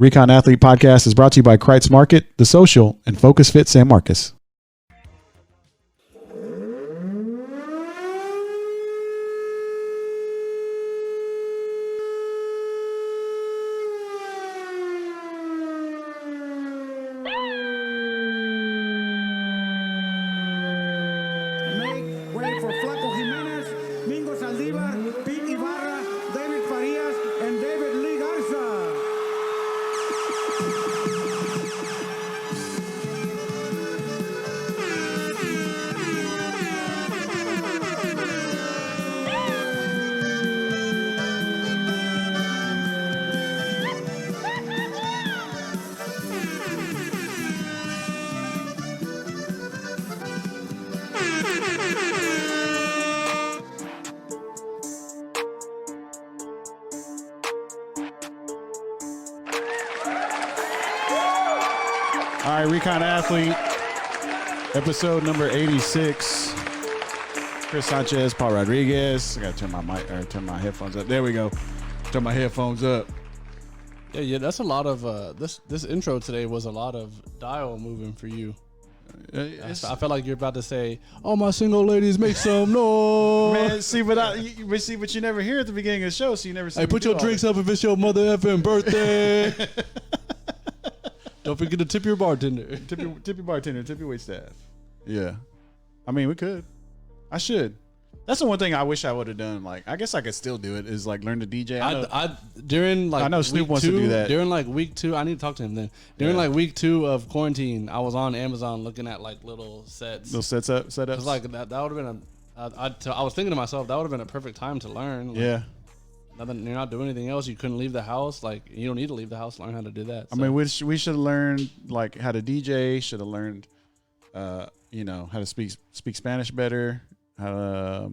Recon Athlete Podcast is brought to you by Kreitz Market, The Social, and Focus Fit San Marcos. All right, Recon Athlete, episode number 86. Chris Sanchez, Paul Rodriguez. I gotta turn my mic or turn my headphones up. There we go. Turn my headphones up. Yeah. That's a lot of this intro today was a lot of dial moving for you. I felt like you're about to say, "Oh, my single ladies, make some noise." Man, see, but you never hear at the beginning of the show, so you never see. Hey, put your drinks up if it's your mother effing birthday. Don't forget to tip your bartender. Tip your bartender. Tip your waitstaff. Yeah, I mean, we could. I should. That's the one thing I wish I would have done. Like, I guess I could still do it. Is like learn to DJ. I know Snoop wants to do that. During like week 2, I need to talk to him then. During like week 2 of quarantine, I was on Amazon looking at like little sets. Little setups. It's like that would have been I was thinking to myself, that would have been a perfect time to learn. Like, yeah. You're not doing anything else. You couldn't leave the house. Like, you don't need to leave the house to learn how to do that. So. I mean, we should have learned like how to DJ. Should have learned, how to speak Spanish better. How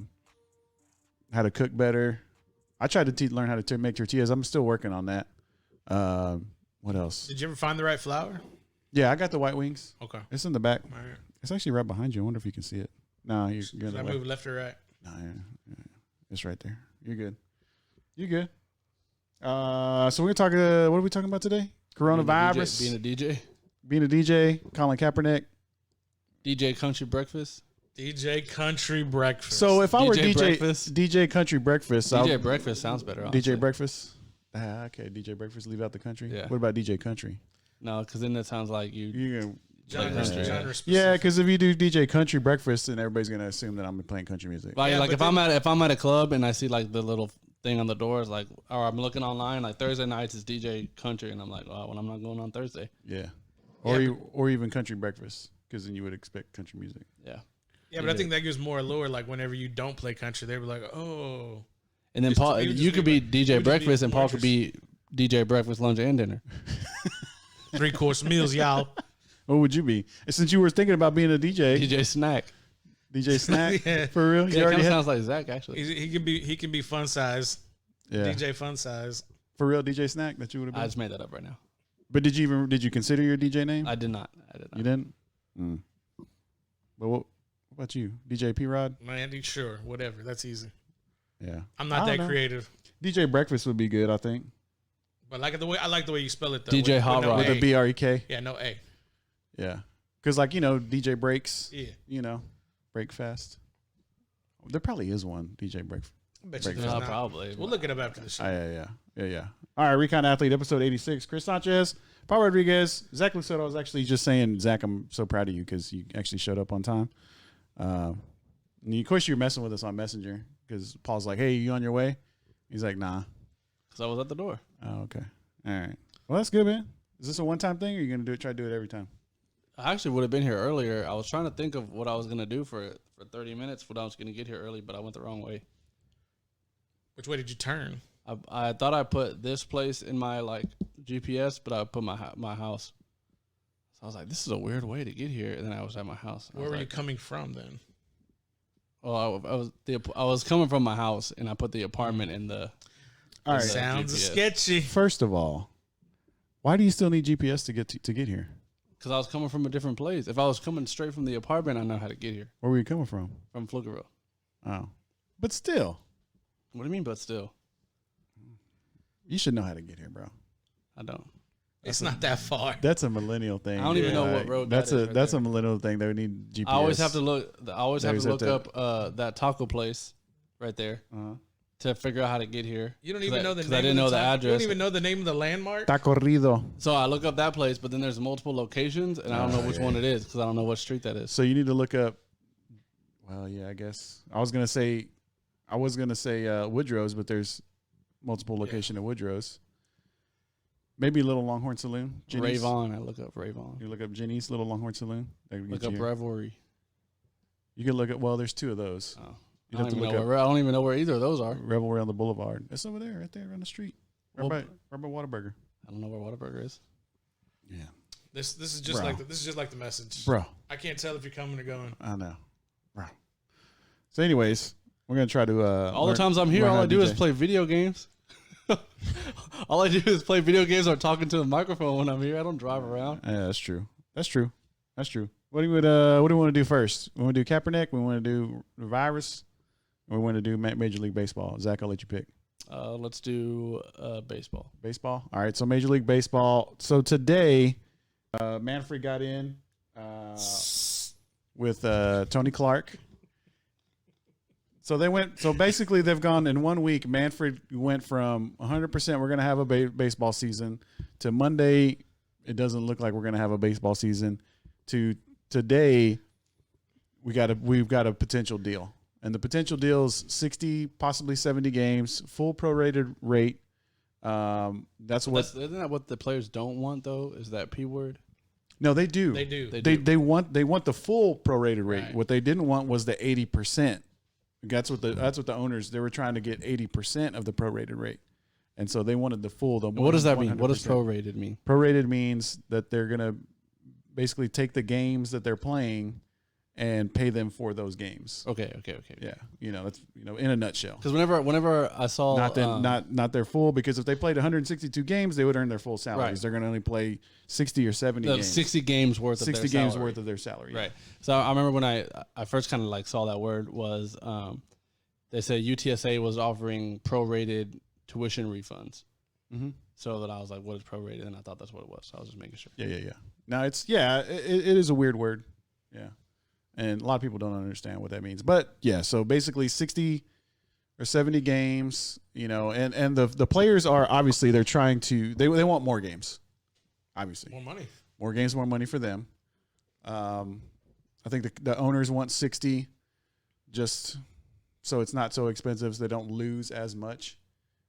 to cook better. I tried to learn how to make tortillas. I'm still working on that. What else? Did you ever find the right flour? Yeah, I got the white wings. Okay, it's in the back. all right. It's actually right behind you. I wonder if you can see it. No, you're Should I move left or right? No, yeah. It's right there. You're good. You're good. So we're talking. What are we talking about today? Coronavirus. Being a DJ. Colin Kaepernick. DJ Country Breakfast. DJ Country Breakfast. So if I were Breakfast. DJ Country Breakfast. DJ Breakfast sounds better. Honestly. DJ Breakfast. Okay, DJ Breakfast. Leave out the country. Yeah. What about DJ Country? No, because then it sounds like you. Genre specific. Yeah, because if you do DJ Country Breakfast, then everybody's gonna assume that I'm playing country music. Like if I'm at a club and I see like the little thing on the door is like, or I'm looking online like Thursday nights is DJ Country, and I'm like, oh, well, I'm not going on Thursday. Yeah, or even Country Breakfast, because then you would expect country music. Yeah. Yeah, but I think that gives more allure. Like whenever you don't play country, they were like, oh. And then Paul, you could be DJ Breakfast, and Paul could be DJ Breakfast, lunch, and dinner. 3-course meals, y'all. What would you be? Since you were thinking about being a DJ, DJ Snack. DJ Snack, Yeah. For real? Yeah, it kind of sounds like Zach actually. He can be fun size. Yeah. DJ fun size. For real, DJ Snack that you would have been. I just made that up right now. But did you consider your DJ name? I did not. You didn't? Mm. But what about you, DJ P Rod? Man, sure, whatever. That's easy. Yeah, I'm not that creative. DJ Breakfast would be good, I think. But I like the way you spell it though. DJ Hot Rod with a BREK. Yeah, no A. Yeah, because DJ Breaks. Yeah. Brekfast. There probably is one DJ Breakfast. I bet you there's No, not. probably. We'll look it up after the show. Yeah. All right, Recon Athlete, episode 86. Chris Sanchez, Paul Rodriguez, Zach Lucido. I was actually just saying, Zach, I'm so proud of you because you actually showed up on time. And of course, you're messing with us on Messenger because Paul's like, hey, you on your way? He's like, nah. Because I was at the door. Oh, okay. All right. Well, that's good, man. Is this a one-time thing or are you going to try to do it every time? I actually would have been here earlier. I was trying to think of what I was going to do for 30 minutes when I was going to get here early, but I went the wrong way. Which way did you turn? I thought I put this place in my GPS, but I put my house. So I was like, this is a weird way to get here. And then I was at my house. Where were you coming from then? Well, I was coming from my house, and I put the apartment in the. All right. Sounds GPS. sketchy. First of all, why do you still need GPS to get here? Because I was coming from a different place. If I was coming straight from the apartment, I know how to get here. Where were you coming from? From Pflugerville. Oh. But still. What do you mean, but still? You should know how to get here, bro. I don't. It's not that far. That's a millennial thing. I don't even know what road that's that is right that's there. a millennial thing. They would need GPS. I always have to look. I always have to look to- up that taco place right there to figure out how to get here. You don't even know the name. I didn't know the address. You don't even know the name of the landmark. Tacorrido. So I look up that place, but then there's multiple locations, and I don't know which one it is because I don't know what street that is. So you need to look up. Well, yeah, I guess I was gonna say Woodrow's, but there's multiple location at Woodrow's. Maybe Little Longhorn Saloon. Jenny's. Ravon. I look up Ravon. You look up Jenny's Little Longhorn Saloon. Look up Revelry. You can look at. Well, there's two of those. Oh. You I don't even know where either of those are. Revelry on the Boulevard. It's over there, right there on the street. Right by Whataburger. I don't know where Whataburger is. Yeah. This is just like the message, bro. I can't tell if you're coming or going. I know, bro. So, anyways, we're gonna try to. All the times I'm here, all I do is play video games. All I do is play video games or talking to the microphone when I'm here. I don't drive around. Yeah, that's true. That's true. What do we want to do first? We want to do Kaepernick. We want to do the virus. Or we want to do Major League Baseball. Zach, I'll let you pick. Let's do baseball. Baseball. All right. So Major League Baseball. So today, Manfred got in with Tony Clark. So basically they've gone in 1 week. Manfred went from 100% we're going to have a baseball season to Monday. It doesn't look like we're going to have a baseball season to today. We've got a potential deal. And the potential deal is 60, possibly 70 games, full prorated rate. Isn't that what the players don't want though? Is that P word? No, they do. They do. They want the full prorated rate. Right. What they didn't want was the 80%. That's what the owners, they were trying to get 80% of the prorated rate. And so they wanted the full. What does that mean? 100%. What does prorated mean? Prorated means that they're going to basically take the games that they're playing and pay them for those games. Okay. Yeah, that's in a nutshell. Because whenever I saw not their full, because if they played 162 games, they would earn their full salaries. Right. They're going to only play 60 or 70 games. 60 games worth of 60 their games salary. worth of their salary. Right. So I remember when I first kind of like saw that word was they said UTSA was offering prorated tuition refunds. Mm-hmm. So that I was like, what is prorated? And I thought that's what it was. So I was just making sure. Yeah. Now it is a weird word. Yeah. And a lot of people don't understand what that means. But yeah, so basically 60 or 70 games, and the players are obviously they're trying to they want more games. Obviously. More money. More games, more money for them. I think the owners want 60 just so it's not so expensive so they don't lose as much.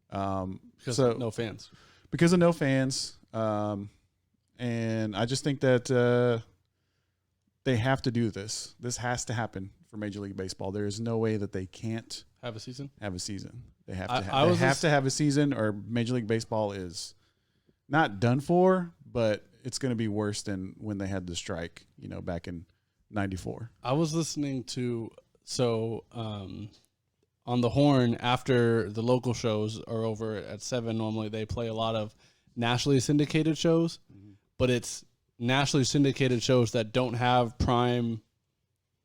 Because of no fans. Because of no fans. And I just think that they have to do this. This has to happen for Major League Baseball. There is no way that they can't have a season. They have to have a season, or Major League Baseball is not done for, but it's going to be worse than when they had the strike, back in '94. I was listening to on the Horn after the local shows are over at 7. Normally they play a lot of nationally syndicated shows, but it's nationally syndicated shows that don't have prime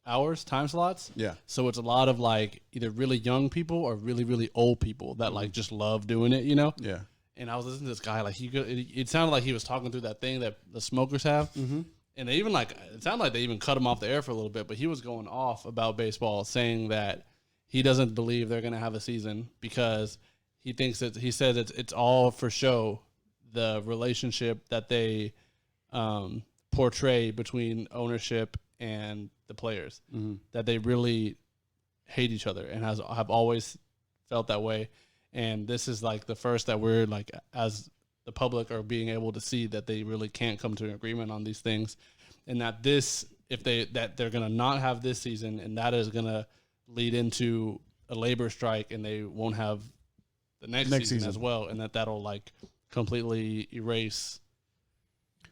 time slots. Yeah. So it's a lot of like either really young people or really, really old people that like just love doing it, Yeah. And I was listening to this guy, like it sounded like he was talking through that thing that the smokers have. Mm-hmm. And they even it sounded like they even cut him off the air for a little bit, but he was going off about baseball saying that he doesn't believe they're going to have a season because he said it's all for show, the relationship that they portray between ownership and the players, that they really hate each other and have always felt that way. And this is like the first that we're like, as the public are being able to see that they really can't come to an agreement on these things. And that they're going to not have this season, and that is going to lead into a labor strike, and they won't have the next season as well. And that'll like completely erase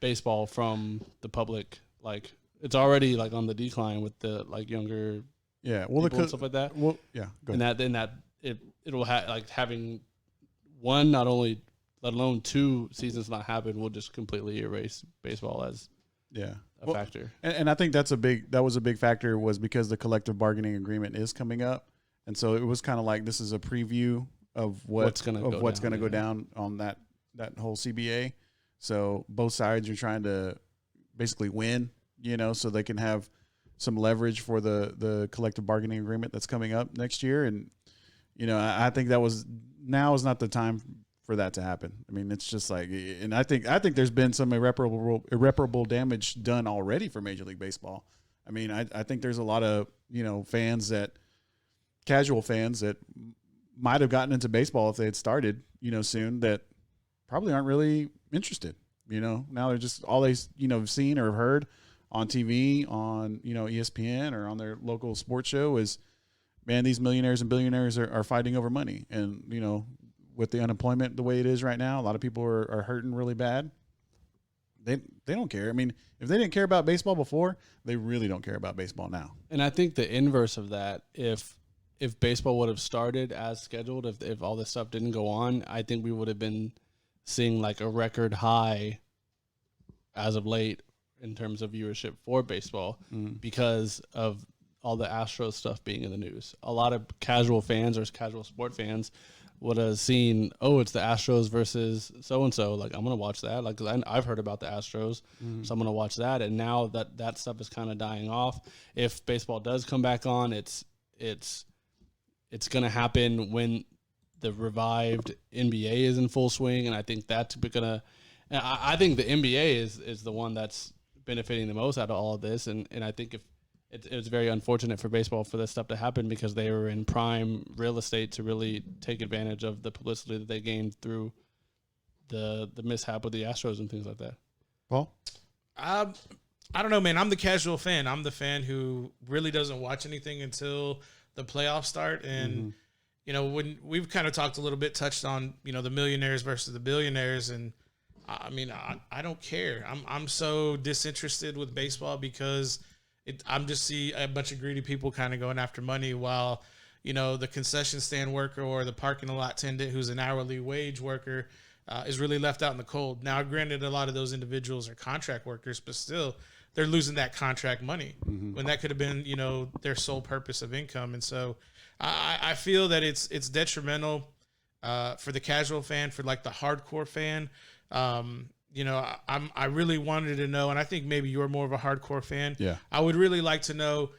baseball from the public. Like it's already like on the decline with the like younger people and stuff like that. Well, yeah, go ahead. And that it'll like having one, not only let alone 2 seasons not happen will just completely erase baseball as a factor. And I think that was a big factor was because the collective bargaining agreement is coming up, and so it was kind of like this is a preview of what's going to go down on that whole CBA. So both sides are trying to basically win, so they can have some leverage for the collective bargaining agreement that's coming up next year. And, I think now is not the time for that to happen. I mean, it's just like, and I think there's been some irreparable damage done already for Major League Baseball. I mean, I think there's a lot of, casual fans that might have gotten into baseball if they had started, soon, that probably aren't really interested. Now they're just all they, have seen or heard on TV, on, ESPN or on their local sports show is, man, these millionaires and billionaires are fighting over money. And, with the unemployment the way it is right now, a lot of people are hurting really bad. They don't care. I mean, if they didn't care about baseball before, they really don't care about baseball now. And I think the inverse of that, if baseball would have started as scheduled, if all this stuff didn't go on, I think we would have been seeing like a record high as of late in terms of viewership for baseball because of all the Astros stuff being in the news. A lot of casual fans or casual sport fans would have seen, it's the Astros versus so-and-so. Like, I'm going to watch that. Like, I've heard about the Astros, so I'm going to watch that. And now that stuff is kind of dying off. If baseball does come back on, it's going to happen when the revived NBA is in full swing. And I think that's going to – I think the NBA is the one that's benefiting the most out of all of this. And I think if it was very unfortunate for baseball for this stuff to happen because they were in prime real estate to really take advantage of the publicity that they gained through the mishap with the Astros and things like that. Paul? I don't know, man. I'm the casual fan. I'm the fan who really doesn't watch anything until the playoffs start. And, when we've kind of talked a little bit, touched on, the millionaires versus the billionaires. And I mean, I don't care. I'm so disinterested with baseball because I'm just see a bunch of greedy people kind of going after money while, the concession stand worker or the parking lot attendant who's an hourly wage worker is really left out in the cold. Now, granted, a lot of those individuals are contract workers, but still they're losing that contract money when that could have been, their sole purpose of income. And so I feel that it's detrimental for the casual fan, for like the hardcore fan. I really wanted to know, and I think maybe you're more of a hardcore fan. Yeah. I would really like to know,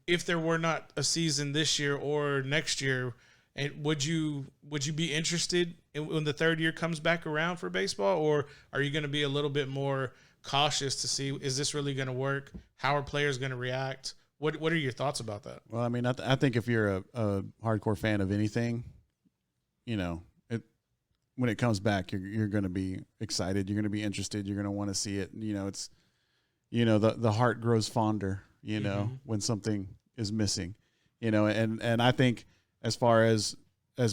if there were not a season this year or next year, and would you be interested when the third year comes back around for baseball, or are you going to be a little bit more cautious to see, is this really going to work? How are players going to react? What are your thoughts about that? Well, I mean, I think if you're a hardcore fan of anything, when it comes back, you're going to be excited. You're going to be interested. You're going to want to see it. It's, the heart grows fonder, when something is missing, and I think as far as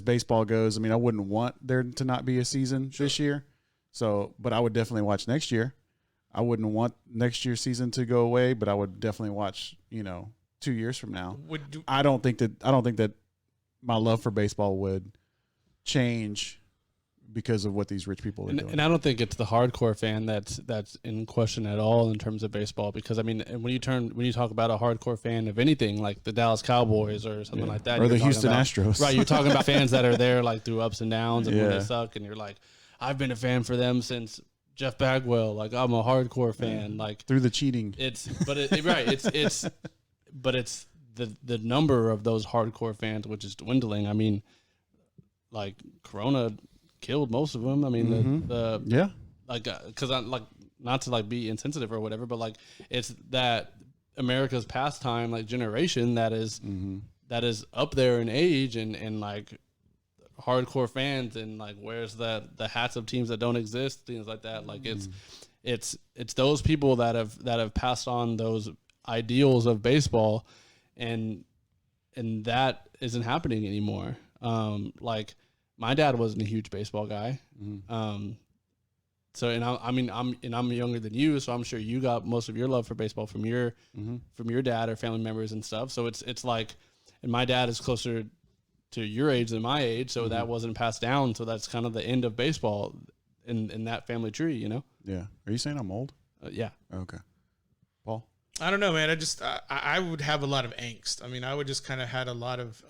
baseball goes, I mean, I wouldn't want there to not be a season this year. So, but I would definitely watch next year. I wouldn't want next year's season to go away, but I would definitely watch, 2 years from now. I don't think that my love for baseball would change because of what these rich people are doing. And I don't think it's the hardcore fan that's in question at all in terms of baseball, because I mean, when you talk about a hardcore fan of anything like the Dallas Cowboys or something like that, or the Houston Astros, right? You're talking about fans that are there like through ups and downs and when they suck, and you're like, I've been a fan for them since Jeff Bagwell. Like, I'm a hardcore fan. Like, through the cheating, but it's the number of those hardcore fans which is dwindling. I mean, like Corona killed most of them. I mean, because I like, not to like be insensitive or whatever, but like it's that America's pastime like generation that is up there in age and like hardcore fans and like wears the hats of teams that don't exist, things like that. Like it's those people that have passed on those ideals of baseball, and that isn't happening anymore. Like my dad wasn't a huge baseball guy. So, and I'm younger than you, so I'm sure you got most of your love for baseball from your dad or family members and stuff. So it's like, and my dad is closer to your age than my age, so that wasn't passed down. So that's kind of the end of baseball in that family tree, you know? Yeah. Are you saying I'm old? Yeah. Okay. Paul? I don't know, man. I would have a lot of angst. I mean, I would just kind of had a lot of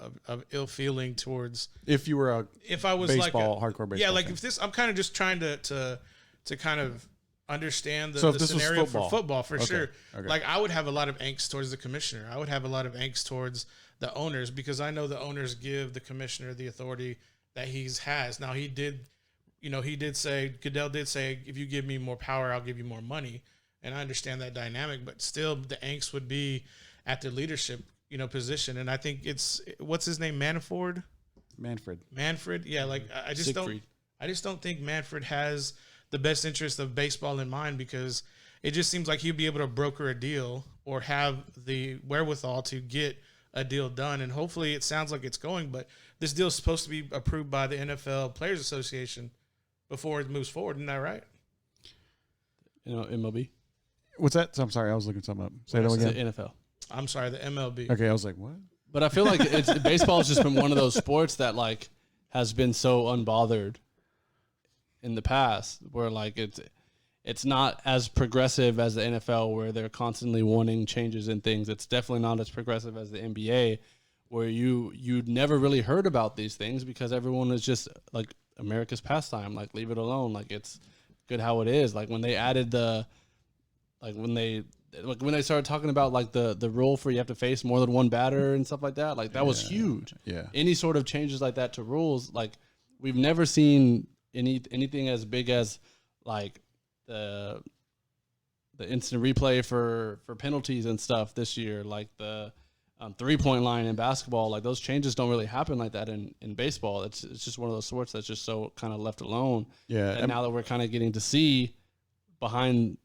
ill feeling towards. If you were if I was baseball, like hardcore baseball. Yeah, like fan. if this, I'm kind of just trying to to kind of understand So if the this was scenario football. for football, for Okay, sure. okay. Like, I would have a lot of angst towards the commissioner. I would have a lot of angst towards the owners, because I know the owners give the commissioner the authority that he has. Now, Goodell did say, if you give me more power, I'll give you more money. And I understand that dynamic, but still the angst would be at the leadership, position. And I think what's his name? Manfred. Yeah. Like, I just don't think Manfred has the best interest of baseball in mind, because it just seems like he'd be able to broker a deal or have the wherewithal to get a deal done. And hopefully it sounds like it's going, but this deal is supposed to be approved by the NFL Players Association before it moves forward. Isn't that right? MLB. What's that? I'm sorry, I was looking something up. Say that The again. NFL. I'm sorry, the MLB. Okay, I was like, what? But I feel like baseball has just been one of those sports that like has been so unbothered in the past, where like it's not as progressive as the NFL, where they're constantly wanting changes in things. It's definitely not as progressive as the NBA, where you'd never really heard about these things because everyone is just like America's pastime, like leave it alone, like it's good how it is. Like when they added when they started talking about like the rule for you have to face more than one batter and stuff like that, like that was huge. Yeah. Any sort of changes like that to rules, like we've never seen anything as big as like the instant replay for penalties and stuff this year, like the 3-point line in basketball. Like those changes don't really happen like that in baseball. It's just one of those sports that's just so kind of left alone. Yeah. And now that we're kind of getting to see behind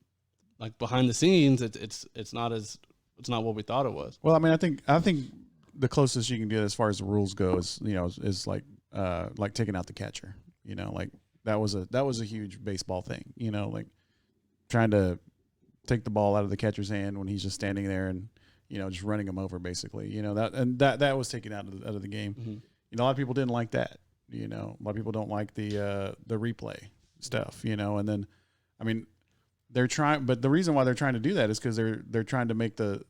the scenes, it's not what we thought it was. Well, I mean, I think the closest you can get as far as the rules go is like taking out the catcher. Like that was a huge baseball thing. Like trying to take the ball out of the catcher's hand when he's just standing there and just running him over basically. That was taken out of the game. Mm-hmm. A lot of people didn't like that. A lot of people don't like the replay stuff. And then, I mean, they're trying, but the reason why they're trying to do that is because they're trying to make the,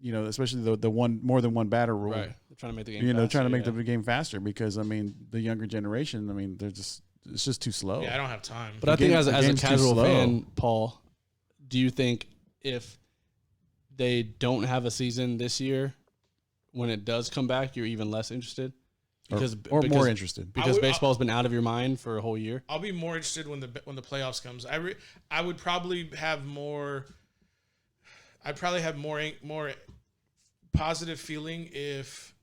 especially the one more than one batter rule. Right. They're trying to make the game. Faster, trying to make the game faster because I mean the younger generation. I mean it's just too slow. Yeah, I don't have time. But I think as a casual fan, Paul, do you think if they don't have a season this year, when it does come back, you're even less interested? Because more interested because baseball's been out of your mind for a whole year. I'll be more interested when the playoffs comes. I would probably have more. I'd probably have more positive feeling if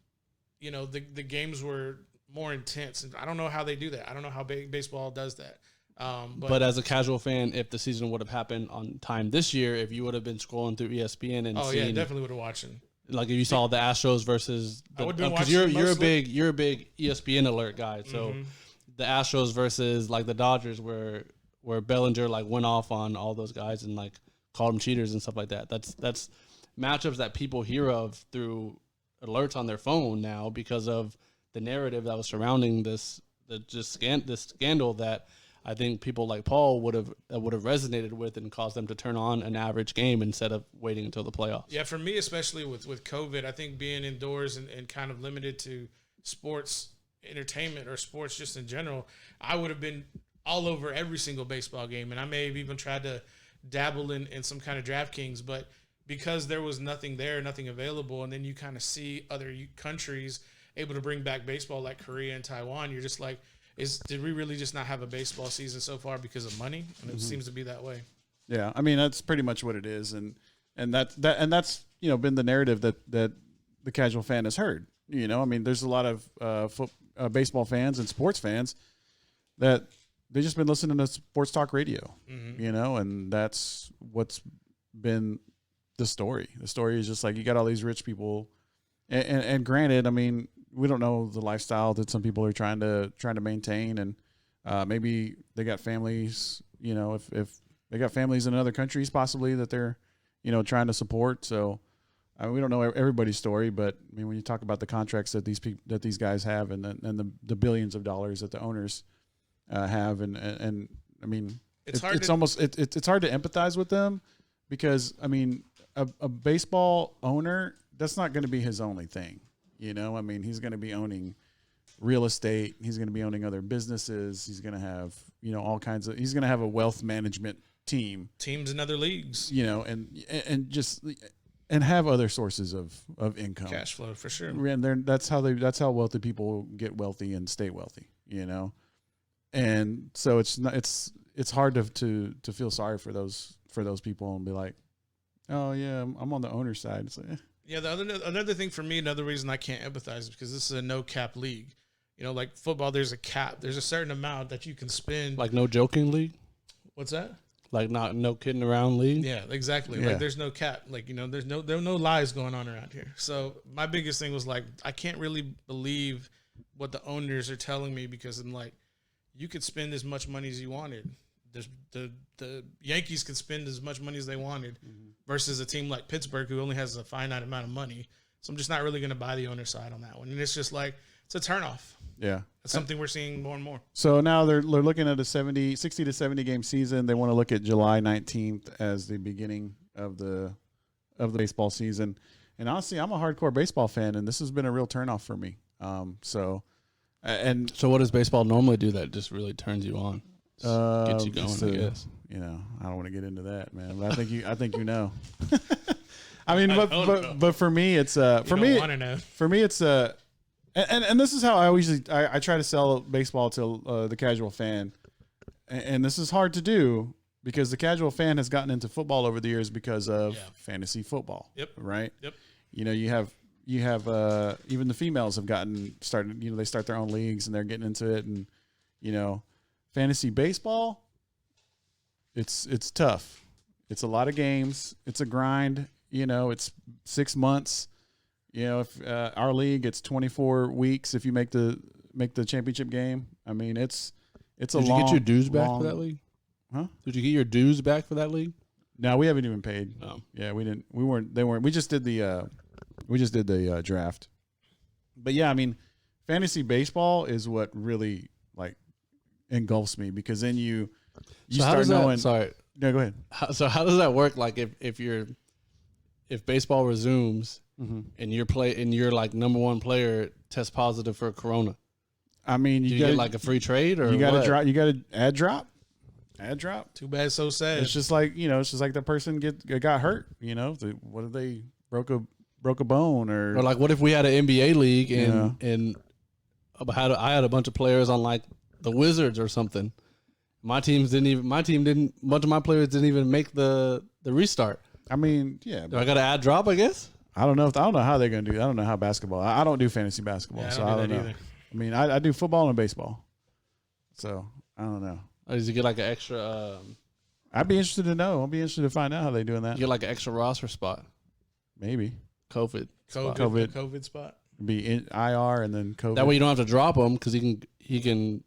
the games were more intense. And I don't know how they do that. I don't know how baseball does that. But as a casual fan, if the season would have happened on time this year, if you would have been scrolling through ESPN and yeah, definitely would have watching. Like if you saw the Astros versus because you're a big ESPN alert guy, so the Astros versus like the Dodgers where Bellinger like went off on all those guys and like called them cheaters and stuff like that. That's matchups that people hear of through alerts on their phone now because of the narrative that was surrounding this scandal that I think people like Paul would have resonated with and caused them to turn on an average game instead of waiting until the playoffs. Yeah, for me, especially with COVID, I think being indoors and kind of limited to sports entertainment or sports just in general, I would have been all over every single baseball game. And I may have even tried to dabble in some kind of DraftKings, but because there was nothing there, nothing available, and then you kind of see other countries able to bring back baseball like Korea and Taiwan, you're just like, did we really just not have a baseball season so far because of money? And it seems to be that way. Yeah, I mean that's pretty much what it is, and that's been the narrative that the casual fan has heard. I mean, there's a lot of baseball fans and sports fans that they just been listening to sports talk radio, and that's what's been the story. The story is just like you got all these rich people, and granted, I mean, we don't know the lifestyle that some people are trying to maintain, and maybe they got families. If they got families in other countries, possibly that they're trying to support. So we don't know everybody's story, but I mean, when you talk about the contracts that these guys have, and the billions of dollars that the owners have, and I mean, it's hard to empathize with them because I mean, a baseball owner, that's not going to be his only thing. I mean, he's going to be owning real estate. He's going to be owning other businesses. He's going to have, all kinds of, he's going to have a wealth management teams in other leagues, and just, and have other sources of income, cash flow for sure. And that's how wealthy people get wealthy and stay wealthy, and so it's hard to feel sorry for those people and be like, oh yeah, I'm on the owner's side. It's like, yeah. Another thing for me, another reason I can't empathize is because this is a no cap league. Like football, there's a cap. There's a certain amount that you can spend. Like no joking league. What's that? Like no kidding around league. Yeah, exactly. Yeah. Like there's no cap. Like, there are no lies going on around here. So my biggest thing was like, I can't really believe what the owners are telling me, because I'm like, you could spend as much money as you wanted. The Yankees could spend as much money as they wanted versus a team like Pittsburgh who only has a finite amount of money. So I'm just not really going to buy the owner's side on that one. And it's just like, it's a turnoff. yeah. It's something we're seeing more and more. So now they're looking at a 60 to 70 game season. They want to look at July 19th as the beginning of the baseball season. And honestly, I'm a hardcore baseball fan, and this has been a real turnoff for me. So what does baseball normally do that just really turns you on? Gets you going, I guess. I don't want to get into that, man. But I think I mean, but for me, it's for me it's and this is how I try to sell baseball to the casual fan, and this is hard to do because the casual fan has gotten into football over the years because of fantasy football. Yep. Right. Yep. You have even the females have gotten started. They start their own leagues and they're getting into it, and fantasy baseball. It's tough. It's a lot of games. It's a grind. It's 6 months. If our league, it's 24 weeks if you make the championship game. I mean, it's a long. Did you get your dues back for that league? Huh? Did you get your dues back for that league? No, we haven't even paid. Oh. Yeah, we didn't. We weren't. They weren't. We just did the draft. But yeah, I mean, fantasy baseball is what really like engulfs me, because then you start knowing. Sorry. No, go ahead. So how does that work? Like if baseball resumes. And your like number one player tests positive for corona. I mean, you get like a free trade, or you got to drop. You got to ad drop. Too bad, so sad. It's just like the person got hurt. What if they broke a bone, or like what if we had an NBA league and I had a bunch of players on like the Wizards or something. Much of my players didn't even make the restart. I mean, yeah. Do I got to ad drop? I guess. I don't know how they're going to do. I don't know how basketball. I don't do fantasy basketball, so I don't know. Either. I mean, I do football and baseball, so I don't know. Does you get like an extra? I'd be interested to know. I'd be interested to find out how they're doing that. You get like an extra roster spot. Maybe COVID spot. Be in IR and then COVID. That way you don't have to drop him, because he can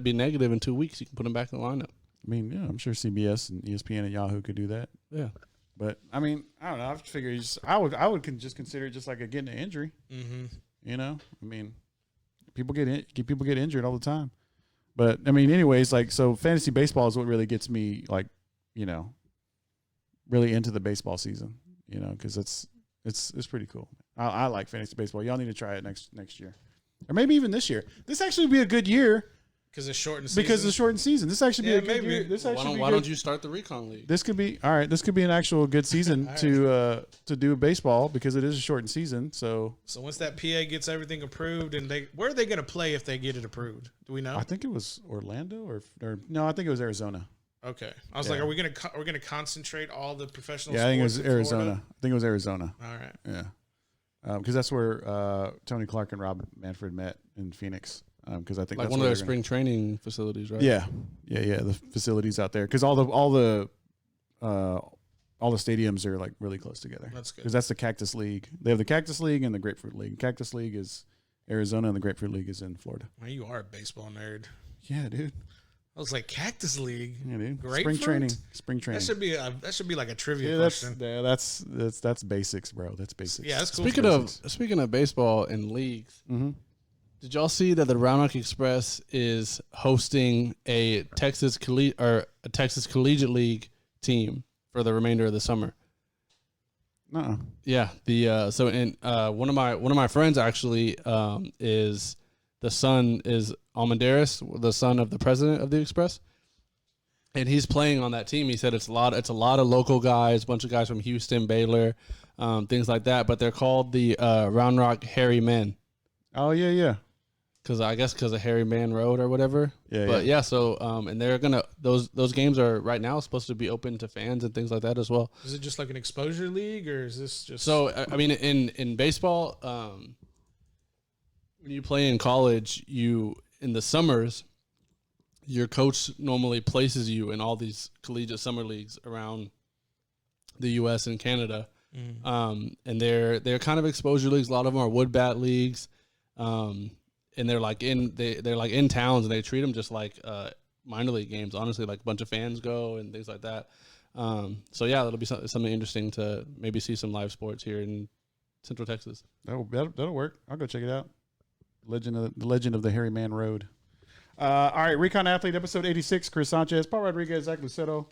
be negative in 2 weeks. You can put him back in the lineup. I mean, yeah, I'm sure CBS and ESPN and Yahoo could do that. Yeah. But I mean, I don't know. I figure I would just consider it just like getting an injury. Mm-hmm. I mean, people get injured all the time. But I mean, anyways, so fantasy baseball is what really gets me really into the baseball season. Because it's pretty cool. I like fantasy baseball. Y'all need to try it next year, or maybe even this year. This actually would be a good year. Because it's shortened season. This actually be a good year. Why don't you start the recon league? This could be all right. This could be an actual good season to do baseball, because it is a shortened season. So once that PA gets everything approved, and where are they going to play if they get it approved? Do we know? I think it was Orlando or no, I think it was Arizona. Okay, I was like, are we going to concentrate all the professional? Yeah, I think it was Arizona. I think it was Arizona. All right. Yeah, because that's where Tony Clark and Rob Manfred met in Phoenix. Because I think like that's one of their spring training facilities, right? Yeah. The facilities out there, because all the stadiums are like really close together. That's good, because that's the Cactus League. They have the Cactus League and the Grapefruit League. Cactus League is Arizona, and the Grapefruit League is in Florida. Man, you are a baseball nerd. Yeah, dude. I was like, Cactus League. Yeah, dude. Grapefruit? Spring training. That should be like a trivia question. That's basics, bro. That's basics. Yeah, that's cool. Speaking of baseball and leagues. Mm-hmm. Did y'all see that the Roanoke Express is hosting a Texas Collegiate League team for the remainder of the summer? Uh-uh. Yeah. One of my friends actually is the son is Almendares, the son of the president of the Express. And he's playing on that team. He said it's a lot of local guys, a bunch of guys from Houston, Baylor, things like that. But they're called the Round Rock Hairy Men. Oh yeah. Because of Hairy Man Road or whatever. Yeah. So and they're gonna those games are right now supposed to be open to fans and things like that as well. Is it just like an exposure league, or is this just? So I mean, in baseball, when you play in college, in the summers, your coach normally places you in all these collegiate summer leagues around the U.S. and Canada, and they're kind of exposure leagues. A lot of them are wood bat leagues, and they're like in towns, and they treat them just like minor league games. Honestly, like a bunch of fans go and things like that. So yeah, that'll be something interesting to maybe see some live sports here in Central Texas. That'll work. I'll go check it out. The Legend of the Hairy Man Road. All right, Recon Athlete, episode 86. Chris Sanchez, Paul Rodriguez, Zach Luceto.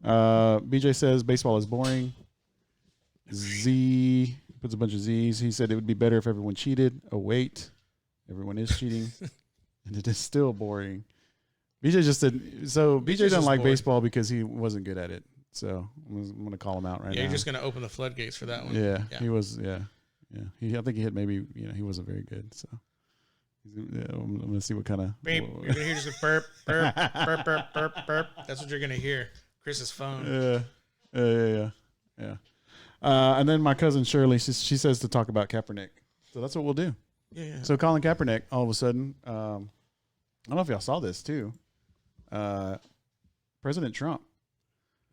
BJ says baseball is boring. Z puts a bunch of Z's. He said it would be better if everyone cheated. Oh, wait. Everyone is cheating. And it is still boring. BJ just said, so BJ doesn't like baseball because he wasn't good at it. So I'm going to call him out right now. Yeah, you're just going to open the floodgates for that one. Yeah. He was, yeah. I think he hit maybe, he wasn't very good, so. Yeah, I'm going to see what kind of... Beep. You're going to hear just a burp, burp, burp, burp, burp, burp. That's what you're going to hear. Chris's phone. Yeah. And then my cousin Shirley, she says to talk about Kaepernick. So that's what we'll do. Yeah. So Colin Kaepernick, all of a sudden, I don't know if y'all saw this too. President Trump.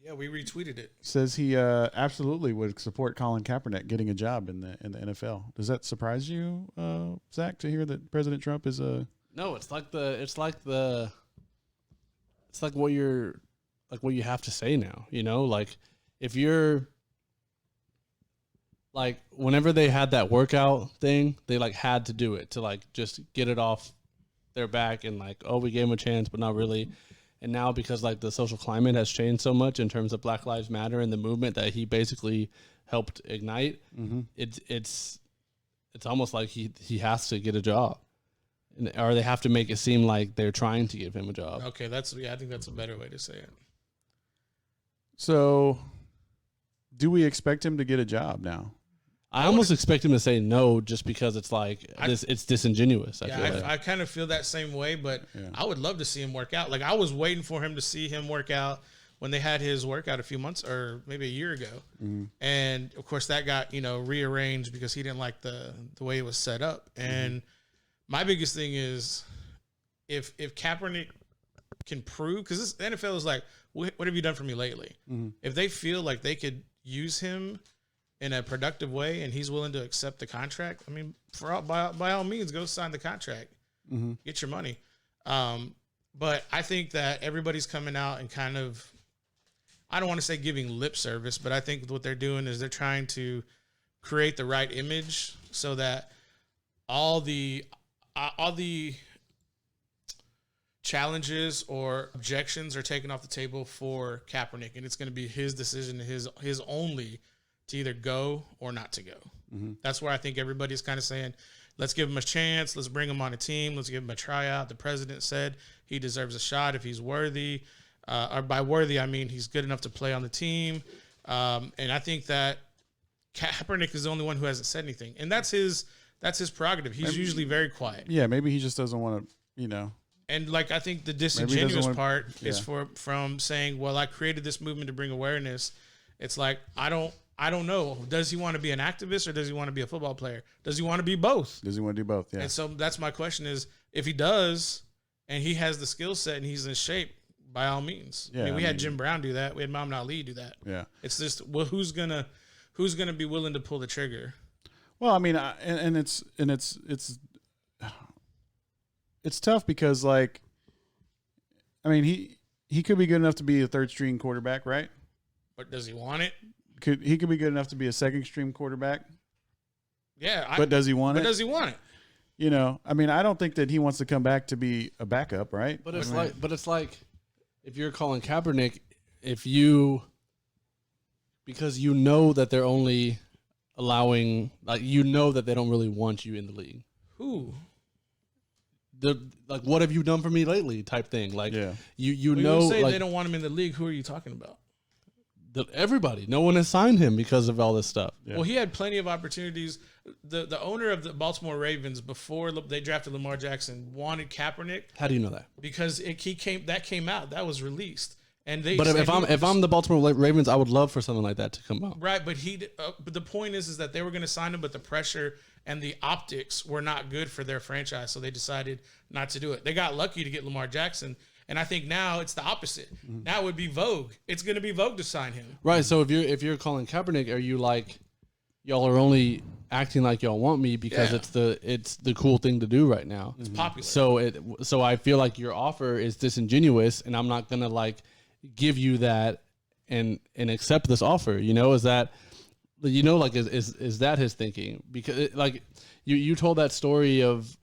Yeah, we retweeted it. Says he absolutely would support Colin Kaepernick getting a job in the NFL. Does that surprise you, Zach, to hear that President Trump is a? No, it's like what you have to say now. Like if you're like whenever they had that workout thing, they like had to do it to like just get it off their back and like, oh, we gave him a chance, but not really. And now because like the social climate has changed so much in terms of Black Lives Matter and the movement that he basically helped ignite, it's almost like he has to get a job, or they have to make it seem like they're trying to give him a job. Okay, I think that's a better way to say it. So, do we expect him to get a job now? I almost expect him to say no, just because it's like it's disingenuous. I kind of feel that same way, but I would love to see him work out. Like I was waiting for him to see him work out when they had his workout a few months or maybe a year ago, and of course that got rearranged because he didn't like the way it was set up. And my biggest thing is if Kaepernick can prove, because the NFL is like, what have you done for me lately? If they feel like they could use him in a productive way, and he's willing to accept the contract, I mean, by all means, go sign the contract, get your money. But I think that everybody's coming out and kind of, I don't want to say giving lip service, but I think what they're doing is they're trying to create the right image so that all the challenges or objections are taken off the table for Kaepernick, and it's going to be his decision, his only, to either go or not to go. That's where I think everybody's kind of saying, let's give him a chance. Let's bring him on a team. Let's give him a tryout. The president said he deserves a shot if he's worthy. Or by worthy, I mean he's good enough to play on the team. And I think that Kaepernick is the only one who hasn't said anything. And that's his prerogative. He's usually very quiet. Yeah, maybe he just doesn't want to, And like I think the disingenuous part is from saying, well, I created this movement to bring awareness. It's like, I don't know. Does he want to be an activist or does he want to be a football player? Does he want to be both? Does he want to do both? Yeah. And so that's my question is, if he does and he has the skill set and he's in shape, by all means. Yeah, I mean, we had Jim Brown do that. We had Muhammad Ali do that. Yeah. It's just, well, who's gonna be willing to pull the trigger? Well, I mean, it's tough because, like, I mean, he could be good enough to be a third string quarterback, right? But does he want it? He could be good enough to be a second string quarterback. Yeah. But does he want it? But does he want it? I mean, I don't think that he wants to come back to be a backup, right? But it's like if you're calling Kaepernick, because that they're only allowing, like, that they don't really want you in the league. Who? like, what have you done for me lately type thing. Like, you Well, know, say like, they don't want him in the league. Who are you talking about? Everybody. No one has signed him because of all this stuff. Yeah. Well, he had plenty of opportunities. The owner of the Baltimore Ravens, before they drafted Lamar Jackson, wanted Kaepernick. How do you know that? Because that came out. That was released. And But if I'm the Baltimore Ravens, I would love for something like that to come out. Right, but but the point is that they were going to sign him, but the pressure and the optics were not good for their franchise, so they decided not to do it. They got lucky to get Lamar Jackson, and I think now it's the opposite. Mm-hmm. Now it would be Vogue. It's going to be Vogue to sign him. Right. So if you're Colin Kaepernick, are you like, y'all are only acting like y'all want me because it's the cool thing to do right now? It's popular. So I feel like your offer is disingenuous, and I'm not gonna like give you that and accept this offer. You know, is that, you know, like is that his thinking? Because like you told that story of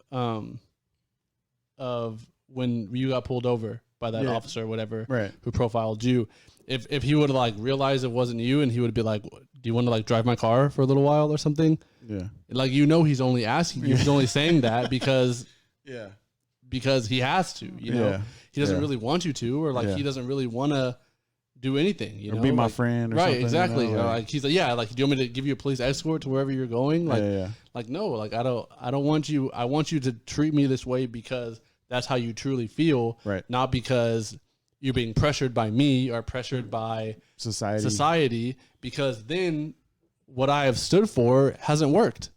when you got pulled over by that officer or whatever, right, who profiled you. If he would like realize it wasn't you, and he would be like, do you want to like drive my car for a little while or something? Yeah. Like, you know, he's only asking you, he's only saying that because he has to, you know, he doesn't really want you to, or like he doesn't really want to do anything, you know, be my like, friend or right, something. exactly. You know, like he's like, like, do you want me to give you a police escort to wherever you're going? Like, like, no, like, I don't want you. I want you to treat me this way because that's how you truly feel, right? Not because you're being pressured by me or pressured by society, because then what I have stood for hasn't worked.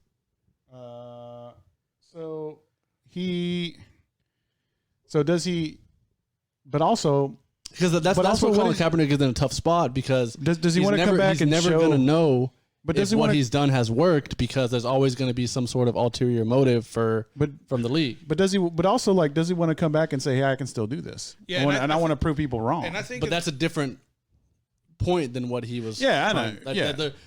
So does he? But also, because that's what Colin Kaepernick is in a tough spot, because does he want to come back and never show? Going to know. But does what he's done has worked, because there's always going to be some sort of ulterior motive from the league. But does he? But also, like, does he want to come back and say, "Hey, I can still do this"? Yeah, I want to prove people wrong. And I think, but that's a different point than what he was. Yeah, I know.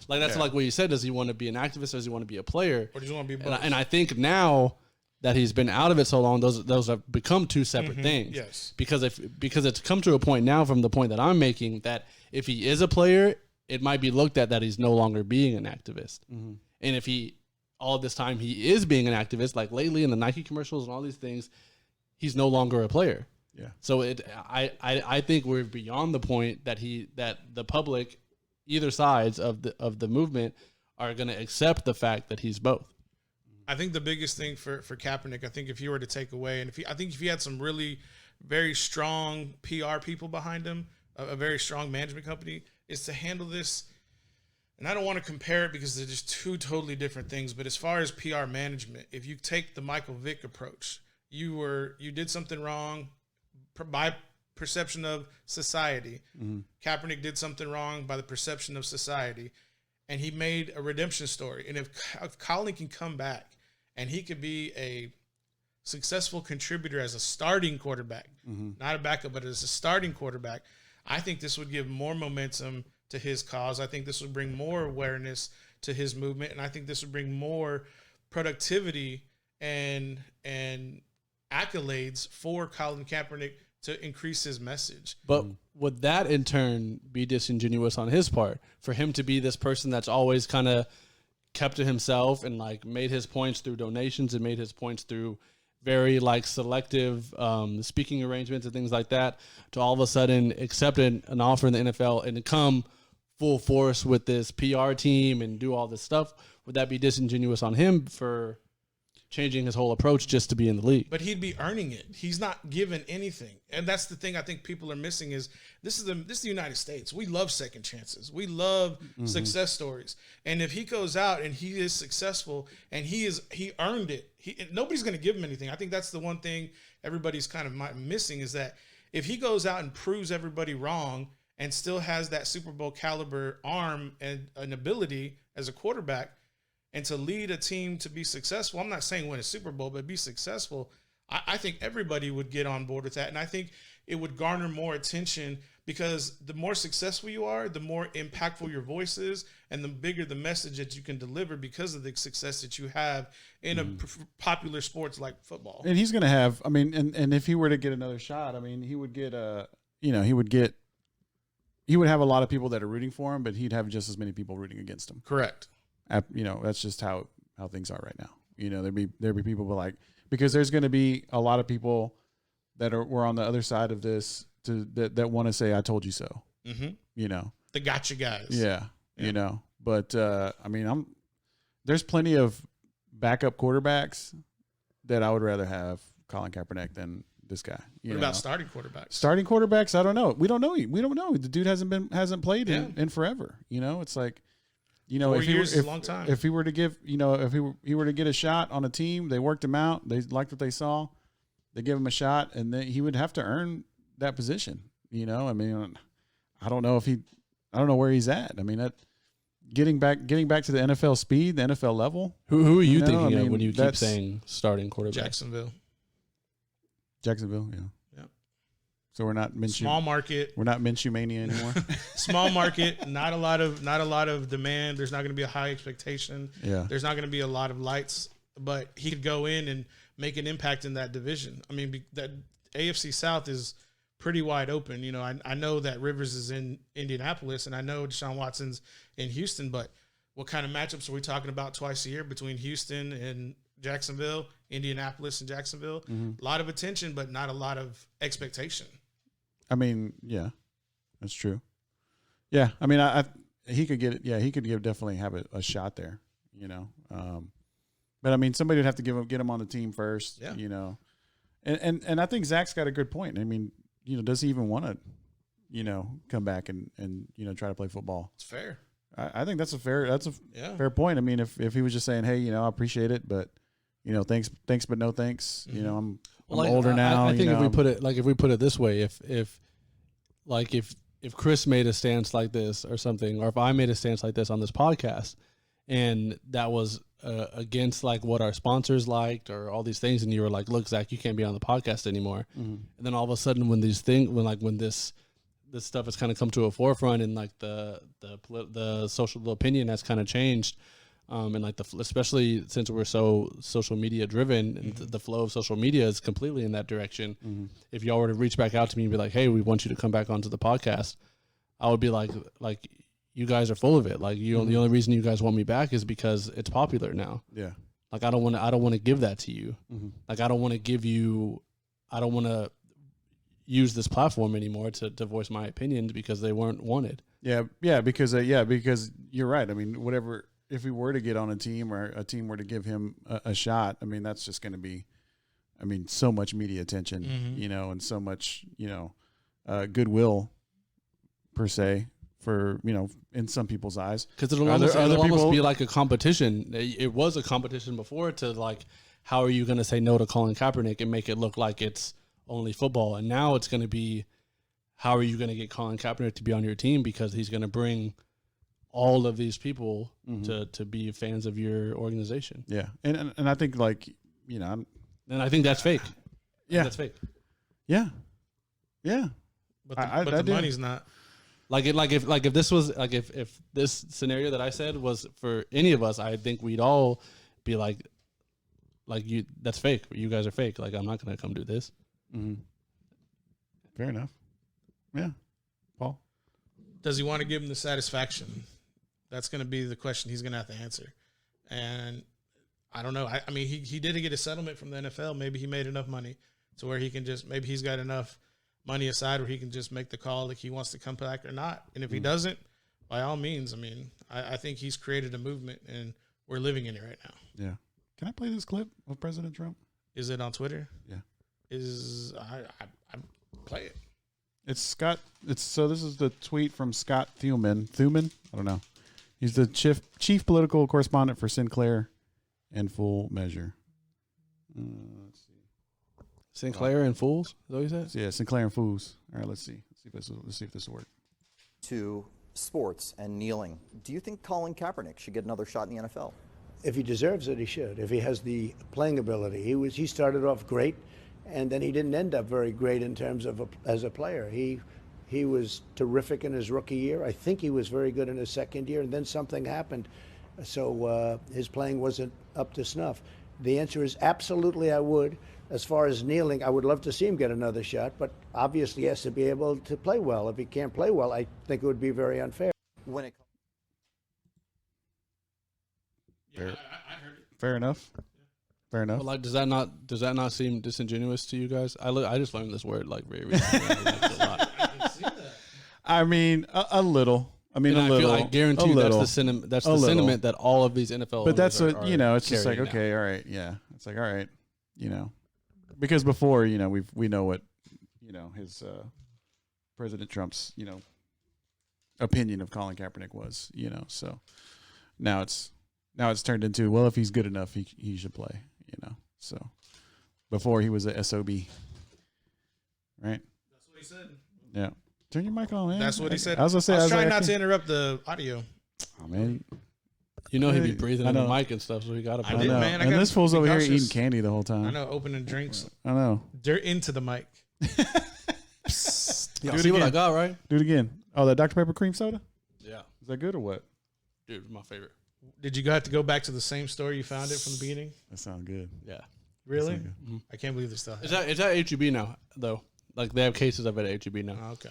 That's like what you said. Does he want to be an activist, or does he want to be a player? Or does he want to be both? And I think now that he's been out of it so long, those have become two separate things. Yes. Because it's come to a point now, from the point that I'm making, that if he is a player, it might be looked at that he's no longer being an activist. Mm-hmm. And if all of this time he is being an activist, like lately in the Nike commercials and all these things, he's no longer a player. Yeah. So I think we're beyond the point that the public, either sides of the movement, are going to accept the fact that he's both. I think the biggest thing for Kaepernick, I think if you were to take away, and if he had some really very strong PR people behind him, a very strong management company, is to handle this. And I don't want to compare it because they're just two totally different things. But as far as PR management, if you take the Michael Vick approach, you did something wrong by perception of society. Mm-hmm. Kaepernick did something wrong by the perception of society, and he made a redemption story. And if Colin can come back and he could be a successful contributor as a starting quarterback, not a backup, but as a starting quarterback, I think this would give more momentum to his cause. I think this would bring more awareness to his movement, and I think this would bring more productivity and accolades for Colin Kaepernick to increase his message. But would that in turn be disingenuous on his part, for him to be this person that's always kind of kept to himself and like made his points through donations and made his points through very like selective speaking arrangements and things like that, to all of a sudden accept an offer in the NFL and to come full force with this PR team and do all this stuff? Would that be disingenuous on him for changing his whole approach just to be in the league? But he'd be earning it. He's not given anything. And that's the thing I think people are missing, is this is the United States. We love second chances. We love success stories. And if he goes out and he is successful and he earned it, nobody's going to give him anything. I think that's the one thing everybody's kind of missing, is that if he goes out and proves everybody wrong and still has that Super Bowl caliber arm and an ability as a quarterback, and to lead a team to be successful, I'm not saying win a Super Bowl, but be successful, I think everybody would get on board with that. And I think it would garner more attention, because the more successful you are, the more impactful your voice is, and the bigger the message that you can deliver because of the success that you have in a popular sports like football. And he's going to have, I mean, and if he were to get another shot, I mean, he would get he would have a lot of people that are rooting for him, but he'd have just as many people rooting against him. Correct. That's just how things are right now. You know, there'd be people like, because there's going to be a lot of people that were on the other side of this that want to say, I told you so. Mm-hmm. You know, the gotcha guys. Yeah. You know, but I mean, there's plenty of backup quarterbacks that I would rather have Colin Kaepernick than this guy. What about starting quarterbacks? Starting quarterbacks, I don't know. We don't know. The dude hasn't played in forever. You know, it's like, you know, 4 years is a long time. If he were to give, you know, if he were to get a shot on a team, they worked him out, they liked what they saw, they give him a shot, and then he would have to earn that position. You know, I mean, I don't know where he's at. I mean, getting back to the NFL speed, the NFL level. Who are you thinking of when you keep saying starting quarterback? Jacksonville, yeah. So we're not Minshew. Small market. We're not Minshew mania anymore. Small market. Not a lot of demand. There's not going to be a high expectation. Yeah. There's not going to be a lot of lights, but he could go in and make an impact in that division. I mean, that AFC South is pretty wide open. You know, I know that Rivers is in Indianapolis, and I know Deshaun Watson's in Houston, but what kind of matchups are we talking about twice a year between Houston and Jacksonville, Indianapolis and Jacksonville? Mm-hmm. A lot of attention, but not a lot of expectation. I mean, yeah, that's true. Yeah, I mean, he could get it. Yeah, he could definitely have a shot there. You know, but I mean, somebody would have to get him on the team first. Yeah. You know, and I think Zach's got a good point. I mean, you know, does he even want to, you know, come back and you know, try to play football? It's fair. I think that's a fair point. I mean, if he was just saying, hey, you know, I appreciate it, but you know, thanks, but no thanks. Mm-hmm. You know, I'm older now. I think if we put it this way, if Chris made a stance like this or something, or if I made a stance like this on this podcast, and that was against like what our sponsors liked or all these things, and you were like, look, Zach, you can't be on the podcast anymore. Mm-hmm. And then all of a sudden when this stuff has kind of come to a forefront, and like the social opinion has kind of changed, and like especially since we're so social media driven, and the flow of social media is completely in that direction. Mm-hmm. If y'all were to reach back out to me and be like, hey, we want you to come back onto the podcast, I would be like you guys are full of it. Like the only reason you guys want me back is because it's popular now. Yeah. Like I don't want to give that to you. Mm-hmm. Like I don't want to use this platform anymore to voice my opinions because they weren't wanted. Yeah, because you're right. I mean, whatever, if we were to get on a team or a team were to give him a shot, I mean, that's just going to be, I mean, so much media attention, you know, and so much, you know, goodwill per se for, you know, in some people's eyes. Because it'll almost be like a competition. It was a competition before to like, how are you going to say no to Colin Kaepernick and make it look like it's only football? And now it's going to be, how are you going to get Colin Kaepernick to be on your team, because he's going to bring all of these people to be fans of your organization. Yeah. And I think, like, you know, and I think that's fake. Yeah. That's fake. Yeah. Yeah. But the money's not. If this was like, if this scenario that I said was for any of us, I think we'd all be like you, that's fake. You guys are fake. Like, I'm not going to come do this. Mm-hmm. Fair enough. Yeah. Paul? Does he want to give him the satisfaction? That's going to be the question he's going to have to answer. And I don't know. I mean, he did get a settlement from the NFL. Maybe he made enough money to where he can just, maybe he's got enough money aside where he can just make the call like he wants to come back or not. And if he doesn't, by all means, I mean, I think he's created a movement and we're living in it right now. Yeah. Can I play this clip of President Trump? Is it on Twitter? Yeah. I play it. It's Scott. So this is the tweet from Scott Thuman. I don't know. He's the chief political correspondent for Sinclair and Full Measure. Let's see. Sinclair and Fools? Is that what you said? Yeah, Sinclair and Fools. All right, let's see. Let's see if this will work. To sports and kneeling, do you think Colin Kaepernick should get another shot in the NFL? If he deserves it, he should. If he has the playing ability, he started off great, and then he didn't end up very great in terms of as a player. He was terrific in his rookie year. I think he was very good in his second year, and then something happened, so his playing wasn't up to snuff. The answer is absolutely I would. As far as kneeling, I would love to see him get another shot, but obviously he has to be able to play well. If he can't play well, I think it would be very unfair. Yeah, I heard it. Fair enough. Fair enough. But like, does that not seem disingenuous to you guys? I just learned this word like very recently. I like it a lot. I mean, a little. I mean, And a little. I guarantee you that's the sentiment. That's the sentiment that all of these NFL. But that's owners what are it's just like, carrying okay, all right, yeah. It's like, all right, because before, we know what, his President Trump's, opinion of Colin Kaepernick was, so now it's turned into, well, if he's good enough, he should play, So before he was a SOB, right? That's what he said. Yeah. Turn your mic on, man. That's what he said. I was gonna say, I was trying not to interrupt the audio. Oh man, You know he'd be breathing in the mic and stuff, so he got to. I did, man. I and gotta this fool's be over here cautious. eating candy the whole time. I know, opening drinks. I know. They're into the mic. Y'all see what I got, right? Do it again. Oh, that Dr. Pepper cream soda? Yeah, Is that good or what? dude, my favorite. Did you have to go back to the same store you found it from the beginning? That sounds good. Yeah, Really? That sound good. I can't believe this stuff. it's at HEB now though. Like they have cases of it at HEB now. Oh, okay.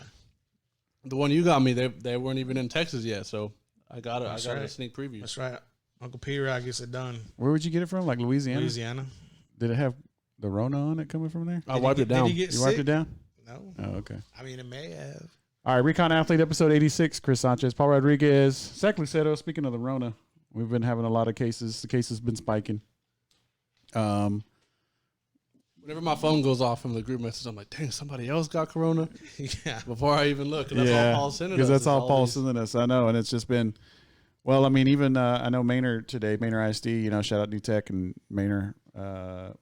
The one you got me, they weren't even in Texas yet, so I got it. That's I got a right. sneak preview. That's right. Uncle P-Rock gets it done. Where would you get it from? Like Louisiana? Louisiana. Did it have the Rona on it coming from there? I wiped it down. Did he get You wiped sick? it down? No. Oh, okay. I mean, it may have. All right, Recon Athlete, episode 86. Chris Sanchez, Paul Rodriguez, Zach Luceto. Speaking of the Rona, we've been having a lot of cases. The case has been spiking. Whenever my phone goes off from the group message, I'm like, dang, somebody else got corona Yeah. before I even look. And that's all Paul's sending us. because that's is all Paul's these- sending us. I know, and it's just been. Well, I mean, even I know Maynard today, Maynard ISD. Shout out New Tech and Maynard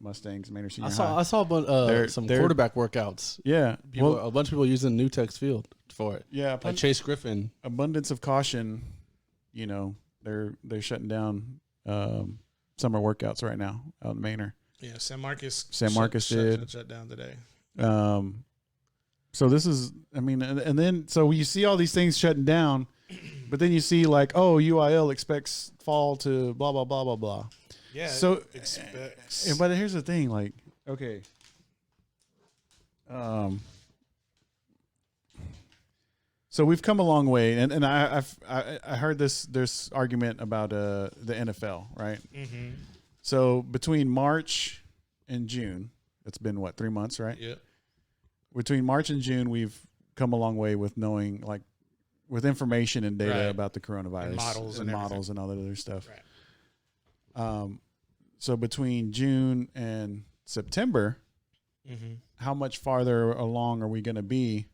Mustangs, Maynard Senior High. I saw some they're- quarterback workouts. Yeah, A bunch of people using New Tech's field for it. yeah. Like Chase Griffin. Abundance of caution. They're shutting down summer workouts right now out in Maynard. Yeah, San Marcos did. shut down today. So this is, I mean, and then so you see all these things shutting down, but then you see like, oh, UIL expects fall to blah blah blah blah blah. Yeah. So, expects. but here's the thing, like, okay, so we've come a long way, and I heard this argument about the NFL, right? Mm-hmm. So between March and June, it's been what, 3 months, right? Yeah. Between March and June, we've come a long way with knowing, like, with information and data Right. about the coronavirus And models and models and all that other stuff. Right. So between June and September, Mm-hmm. how much farther along are we going to be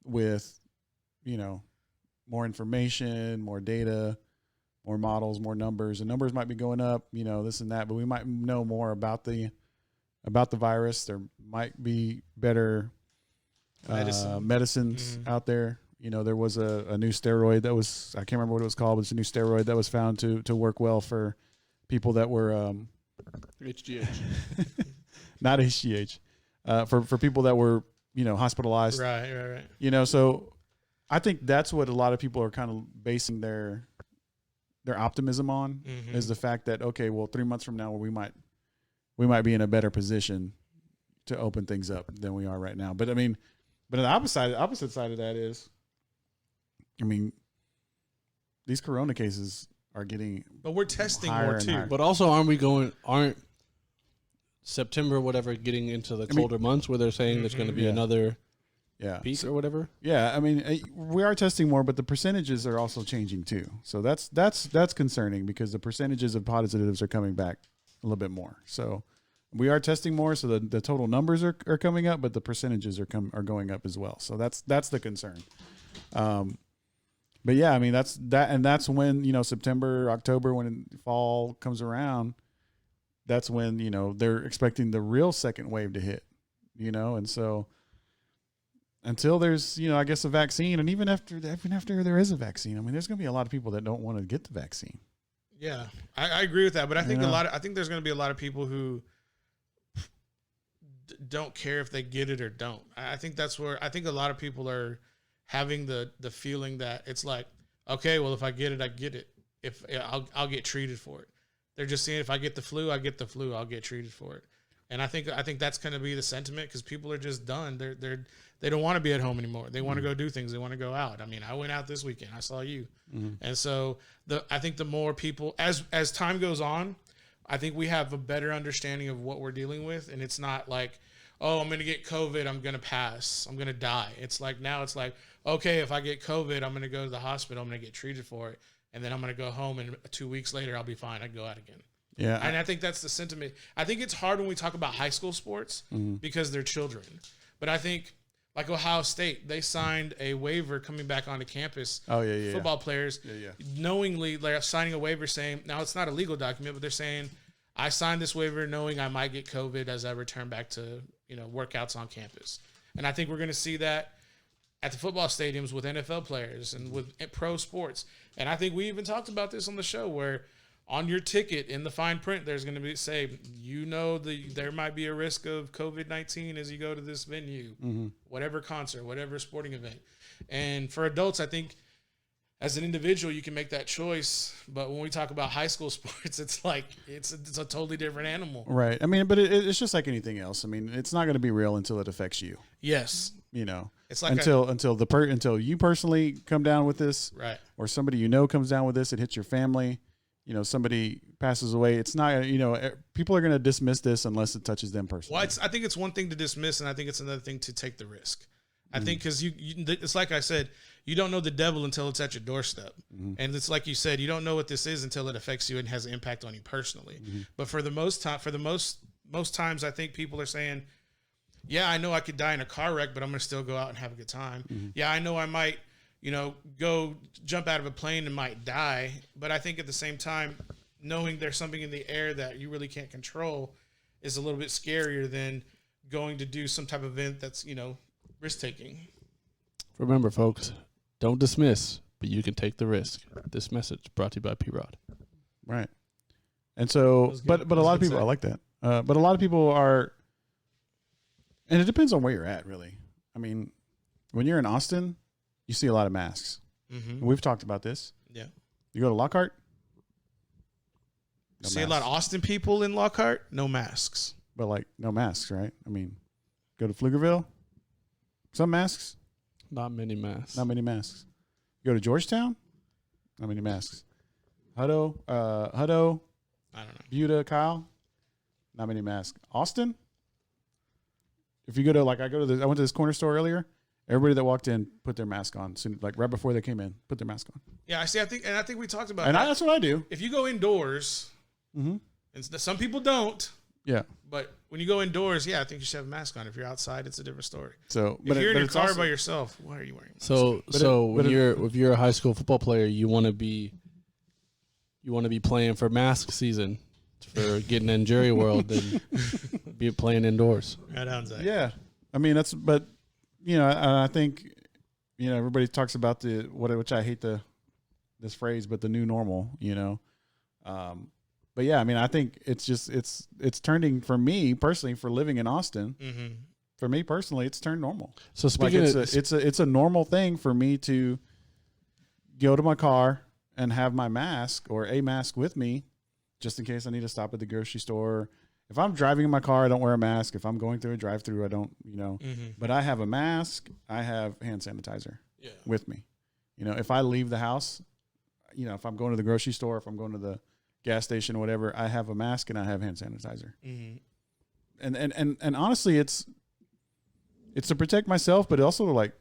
with, more information, more data, more models, more numbers, and numbers might be going up, this and that, but we might know more about the virus. There might be better medicines out there. There was a new steroid that was, I can't remember what it was called, but it's a new steroid that was found to work well for people that were HGH. not HGH, for people that were hospitalized. Right. So I think that's what a lot of people are kind of basing their optimism on, Mm-hmm. is the fact that, okay, well, 3 months from now we might be in a better position to open things up than we are right now. But I mean, but the opposite side of that is, I mean, these corona cases are getting But we're testing higher more and too. higher. But also, aren't September, whatever, getting into the colder months where they're saying there's going to be Yeah. another yeah. peak or whatever? Yeah, I mean, we are testing more, but the percentages are also changing too. So that's concerning, because the percentages of positives are coming back a little bit more. So we are testing more, so the total numbers are coming up, but the percentages are going up as well. So that's the concern. But yeah, I mean, that's when, September, October, when fall comes around, that's when, they're expecting the real second wave to hit, and so until there's, I guess, a vaccine, and even after there is a vaccine, I mean, there's going to be a lot of people that don't want to get the vaccine. Yeah, I agree with that. But I think You know? I think there's going to be a lot of people who don't care if they get it or don't. I think that's where I think a lot of people are having the feeling that it's like, okay, well, if I get it, I get it. If I'll get treated for it. They're just saying, if I get the flu, I get the flu. I'll get treated for it. And I think that's going to be the sentiment, because people are just done. They don't want to be at home anymore. They want to go do things. They want to go out. I mean, I went out this weekend. I saw you. And so I think the more people, as time goes on, I think we have a better understanding of what we're dealing with, and it's not like, oh, I'm going to get COVID, I'm going to pass, I'm going to die. It's like now it's like, okay, if I get COVID, I'm going to go to the hospital, I'm going to get treated for it, and then I'm going to go home, and 2 weeks later, I'll be fine. I can go out again. Yeah. And I think that's the sentiment. I think it's hard when we talk about high school sports because they're children. But I think, like Ohio State, they signed a waiver coming back onto campus. Oh, yeah. Football players, knowingly, they're signing a waiver saying, now it's not a legal document, but they're saying, I signed this waiver knowing I might get COVID as I return back to, workouts on campus. And I think we're going to see that at the football stadiums with NFL players and with pro sports. And I think we even talked about this on the show where on your ticket in the fine print, there's going to be there might be a risk of COVID-19 as you go to this venue, whatever concert, whatever sporting event. And for adults, I think as an individual, you can make that choice. But when we talk about high school sports, it's like it's a totally different animal. Right. I mean, but it's just like anything else. I mean, it's not going to be real until it affects you. Yes. It's like until you personally come down with this, right? Or somebody comes down with this, it hits your family. Somebody passes away. It's not, people are going to dismiss this unless it touches them personally. Well, I think it's one thing to dismiss, and I think it's another thing to take the risk. I think because it's like I said, you don't know the devil until it's at your doorstep. And it's like you said, you don't know what this is until it affects you and has an impact on you personally. But for the most times, I think people are saying, yeah, I know I could die in a car wreck, but I'm going to still go out and have a good time. Yeah, I know I might go jump out of a plane and might die. But I think at the same time, knowing there's something in the air that you really can't control is a little bit scarier than going to do some type of event that's, risk taking. Remember, folks, don't dismiss, but you can take the risk. This message brought to you by P-Rod. Right. And so, but a lot of people, I like that. But a lot of people are, and it depends on where you're at, really. I mean, when you're in Austin, you see a lot of masks. We've talked about this. Yeah. You go to Lockhart. See a lot of Austin people in Lockhart, no masks. But like no masks, right? I mean, go to Pflugerville, some masks. Not many masks. Not many masks. You go to Georgetown, not many masks. Hutto, I don't know. Buda, Kyle, not many masks. Austin, if you go to I went to this corner store earlier. Everybody that walked in put their mask on, soon, like right before they came in, put their mask on. Yeah, I see. I think we talked about and that. That's what I do. If you go indoors, and some people don't. Yeah. But when you go indoors, I think you should have a mask on. If you're outside, it's a different story. So, if you're in your car by yourself, why are you wearing a mask? If you're a high school football player, you want to be playing for mask season, for getting in jury world, than be playing indoors. Right on, Zach. Yeah, I mean I think everybody talks about which I hate this phrase, but the new normal. But yeah, I mean, I think it's just it's turning for me personally for living in Austin. For me personally, it's turned normal. So speaking it's a normal thing for me to go to my car and have my mask or a mask with me, just in case I need to stop at the grocery store. If I'm driving in my car, I don't wear a mask. If I'm going through a drive-through, I don't. But I have a mask. I have hand sanitizer with me. If I leave the house, if I'm going to the grocery store, if I'm going to the gas station or whatever, I have a mask and I have hand sanitizer. And honestly, it's to protect myself, but also like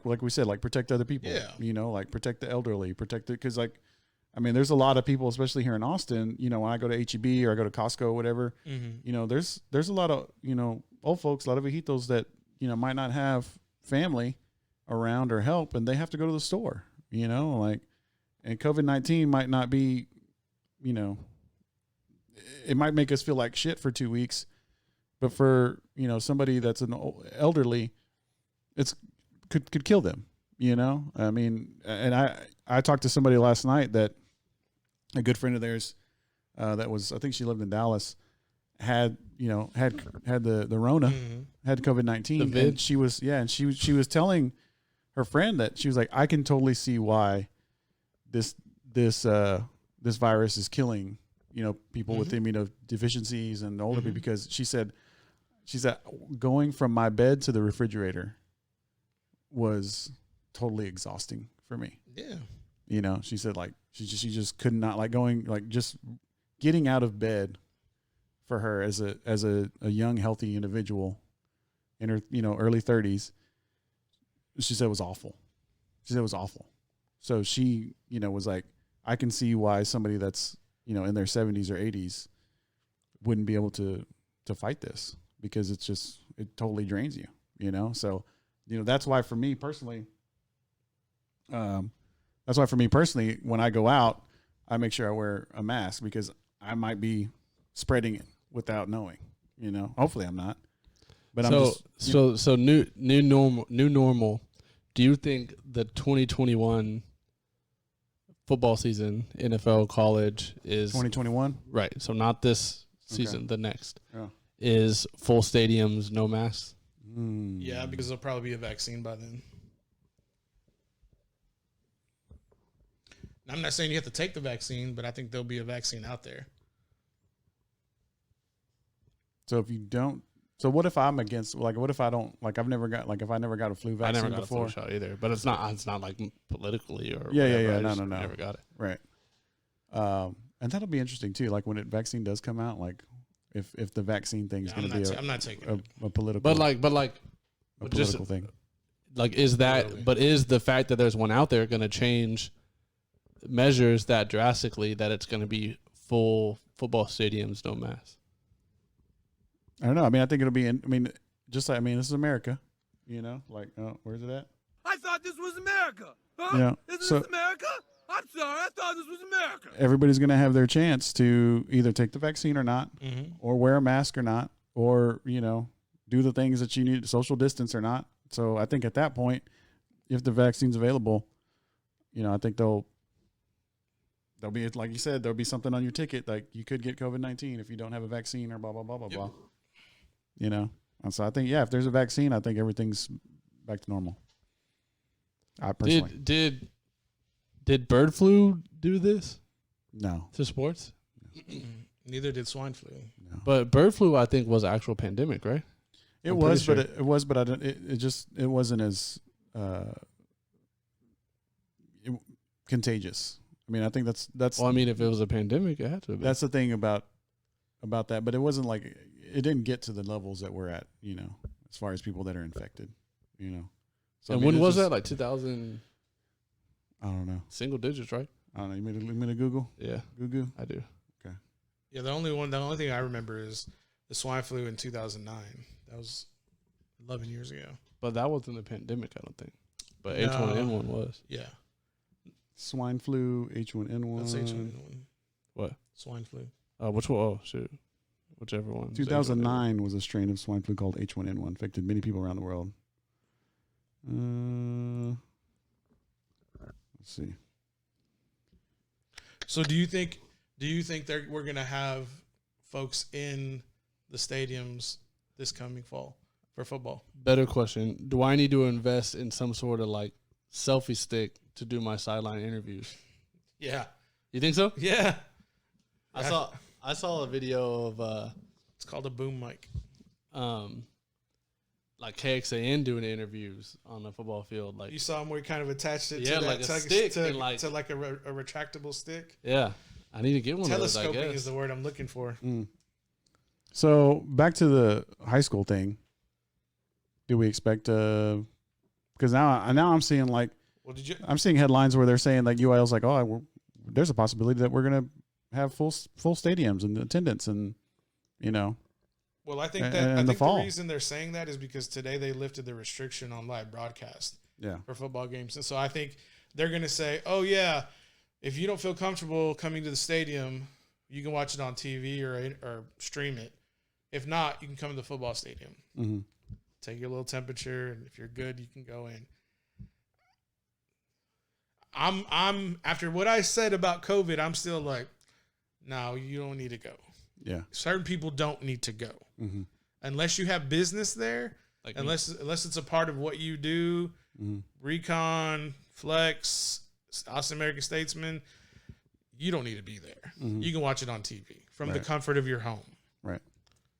we said, like protect other people. Yeah. Like protect the elderly, because there's a lot of people, especially here in Austin. When I go to HEB or I go to Costco or whatever, there's a lot of old folks, a lot of viejitos that might not have family around or help, and they have to go to the store. And COVID-19 might not be. It might make us feel like shit for 2 weeks, but for somebody that's an elderly, could kill them. I mean, and I talked to somebody last night that a good friend of theirs that was, I think she lived in Dallas, had the Rona, had COVID-19, and she was telling her friend that she was like, I can totally see why this virus is killing, people with immunodeficiencies and older people, because she said going from my bed to the refrigerator was totally exhausting for me. Yeah. She said like she just could not, like going, like just getting out of bed for her as a young, healthy individual in her, early 30s, she said it was awful. She said it was awful. So she, was like, I can see why somebody that's, in their 70s or 80s wouldn't be able to fight this, because it totally drains you, So, that's why for me personally, when I go out, I make sure I wear a mask, because I might be spreading it without knowing, hopefully I'm not, but so new normal. Do you think the 2021 football season, NFL, college, is 2021? Right. So not this season, the next, Yeah. is full stadiums, no masks? Yeah, because there'll probably be a vaccine by then. I'm not saying you have to take the vaccine, but I think there'll be a vaccine out there. So if you don't, so what if I'm against, what if I don't, if I never got a flu vaccine I never got before? a flu shot either, but it's not like politically or Yeah, whatever. no. Never got it. Right. And that'll be interesting too. Like when the vaccine does come out, if the vaccine thing is going to be I'm not taking it. a political, But a political just thing. is the fact that there's one out there going to change measures that drastically, that it's going to be full football stadiums, no masks? I don't know. I mean, I think it'll be. This is America. Where's it at? I thought this was America. Huh? Yeah. Isn't this America? I'm sorry. I thought this was America. Everybody's going to have their chance to either take the vaccine or not, or wear a mask or not, or do the things that you need, social distance or not. So I think at that point, if the vaccine's available, I think there'll be, like you said, there'll be something on your ticket, like you could get COVID-19 if you don't have a vaccine or blah blah blah blah blah. And so I think, if there's a vaccine, I think everything's back to normal. I personally did bird flu do this no. to sports? Neither did swine flu. No. But bird flu, I think, was actual pandemic, right? It I'm was, pretty but it was, but I don't. It wasn't as contagious. I mean, I think that's. Well, I mean, if it was a pandemic, it had to have been. That's the thing about that, but it wasn't like it didn't get to the levels that we're at. As far as people that are infected. So, and when was that? Like 2000? I don't know. Single digits, right? I don't know. You mean to Google? Yeah, Google. I do. Okay. Yeah, the only thing I remember is the swine flu in 2009. That was 11 years ago. But that wasn't a pandemic, I don't think. But No. H1N1 was. Yeah, Swine flu, H1N1. that's H1N1. What? Swine flu. Which one? Oh, shoot. Whichever one. 2009 was a strain of swine flu called H1N1, infected many people around the world. Let's see. So do you think we're gonna have folks in the stadiums this coming fall for football? Better question. Do I need to invest in some sort of like selfie stick to do my sideline interviews? Yeah. You think so? Yeah. I saw a video of It's called a boom mic. like KXAN doing interviews on the football field. Like You saw him where he kind of attached it Yeah, to like that, a stick to and like- a retractable stick. yeah, I need to get one of those. I Telescoping guess. is the word I'm looking for. So back to the high school thing. Do we expect because now I'm seeing Well, did you? I'm seeing headlines where they're saying like UIL's like, there's a possibility that we're gonna have full stadiums and attendance and Well, I think And- that and I the think fall. the reason they're saying that is because today they lifted the restriction on live broadcast yeah. for football games, and so I think they're going to say, "Oh yeah, if you don't feel comfortable coming to the stadium, you can watch it on TV or stream it. If not, you can come to the football stadium, Mm-hmm. take your little temperature, and if you're good, you can go in." I'm after what I said about COVID, I'm still like, no, you don't need to go. Yeah. Certain people don't need to go. Mm-hmm. Unless you have business there, Like unless it's a part of what you do, Mm-hmm. recon, flex, Austin American Statesman, you don't need to be there. Mm-hmm. You can watch it on TV from the Right. comfort of your home. Right.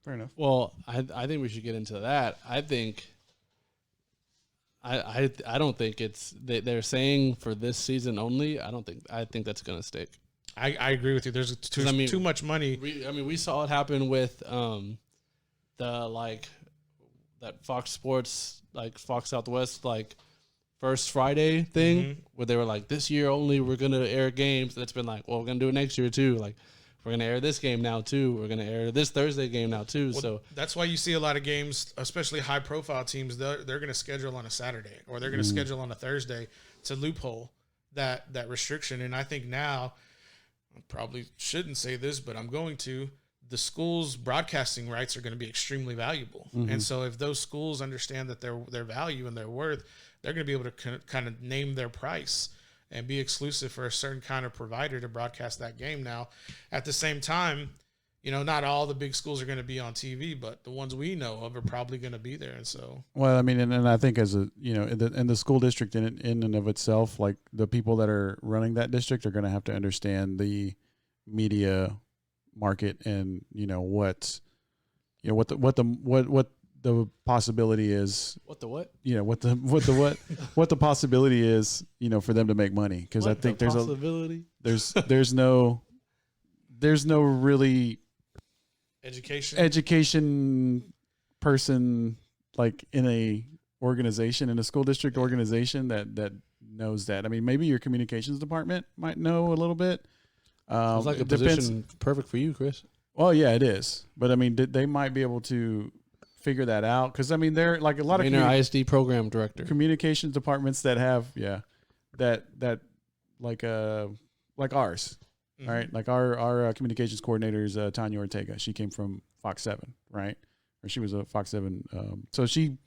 Fair enough. Well, I think we should get into that. I think I don't think it's they're saying for this season only. I think that's gonna stick. I agree with you. There's too much money. We saw it happen with that Fox Sports, like Fox Southwest, like First Friday thing where they were like, this year only we're gonna air games. And it's been like, well, we're gonna do it next year too. Like, we're gonna air this game now too. We're gonna air this Thursday game now too. Well, so that's why you see a lot of games, especially high profile teams. They're gonna schedule on a Saturday or they're gonna schedule on a Thursday to loophole that restriction. And I think now, I probably shouldn't say this, but I'm going to. The school's broadcasting rights are going to be extremely valuable. And so if those schools understand that their value and their worth, they're going to be able to kind of name their price and be exclusive for a certain kind of provider to broadcast that game. Now, at the same time, not all the big schools are going to be on TV, but the ones we know of are probably going to be there. And so, well, I mean, and I think as a, in the school district in and of itself, like the people that are running that district are going to have to understand the media market and what the possibility is. What the what? What the possibility is, for them to make money. Because I think there's possibility. There's no really education person like in a organization, in a school district organization that knows that. I mean, maybe your communications department might know a little bit. It's like a position perfect for you, Chris. Well, yeah, it is. But I mean, they might be able to figure that out because I mean, they're like a lot of ISD program director, communications departments that have that like ours, right? Like our communications coordinator is Tanya Ortega. She came from Fox 7, right? Or she was a Fox 7. So she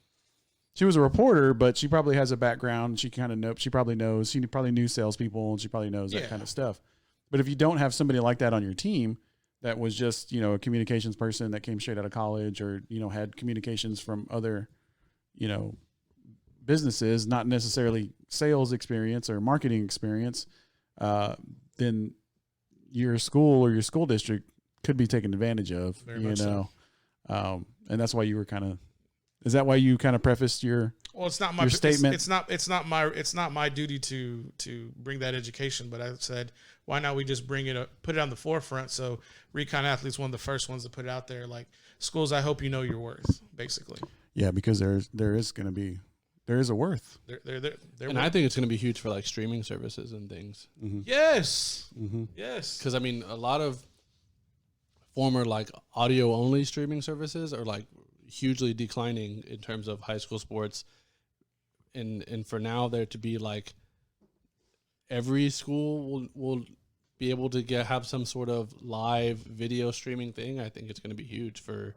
was a reporter, but she probably has a background. She kind of knows. She probably knew salespeople, and she probably knows that kind of stuff. But if you don't have somebody like that on your team, that was just, a communications person that came straight out of college or, had communications from other, businesses, not necessarily sales experience or marketing experience, then your school or your school district could be taken advantage of, so. And that's why you were is that why you kind of prefaced your it's not my statement? It's not my duty to bring that education, but I said, why not we just bring it up, put it on the forefront? So Recon Athlete's one of the first ones to put it out there. Like, schools, I hope you know your worth, basically. Yeah, because there is a worth. And I think it's going to be huge for like streaming services and things. Mm-hmm. Yes. Mm-hmm. Yes. Because I mean, a lot of former like audio only streaming services are like hugely declining in terms of high school sports. And for now there to be like every school will be able to have some sort of live video streaming thing. I think it's going to be huge for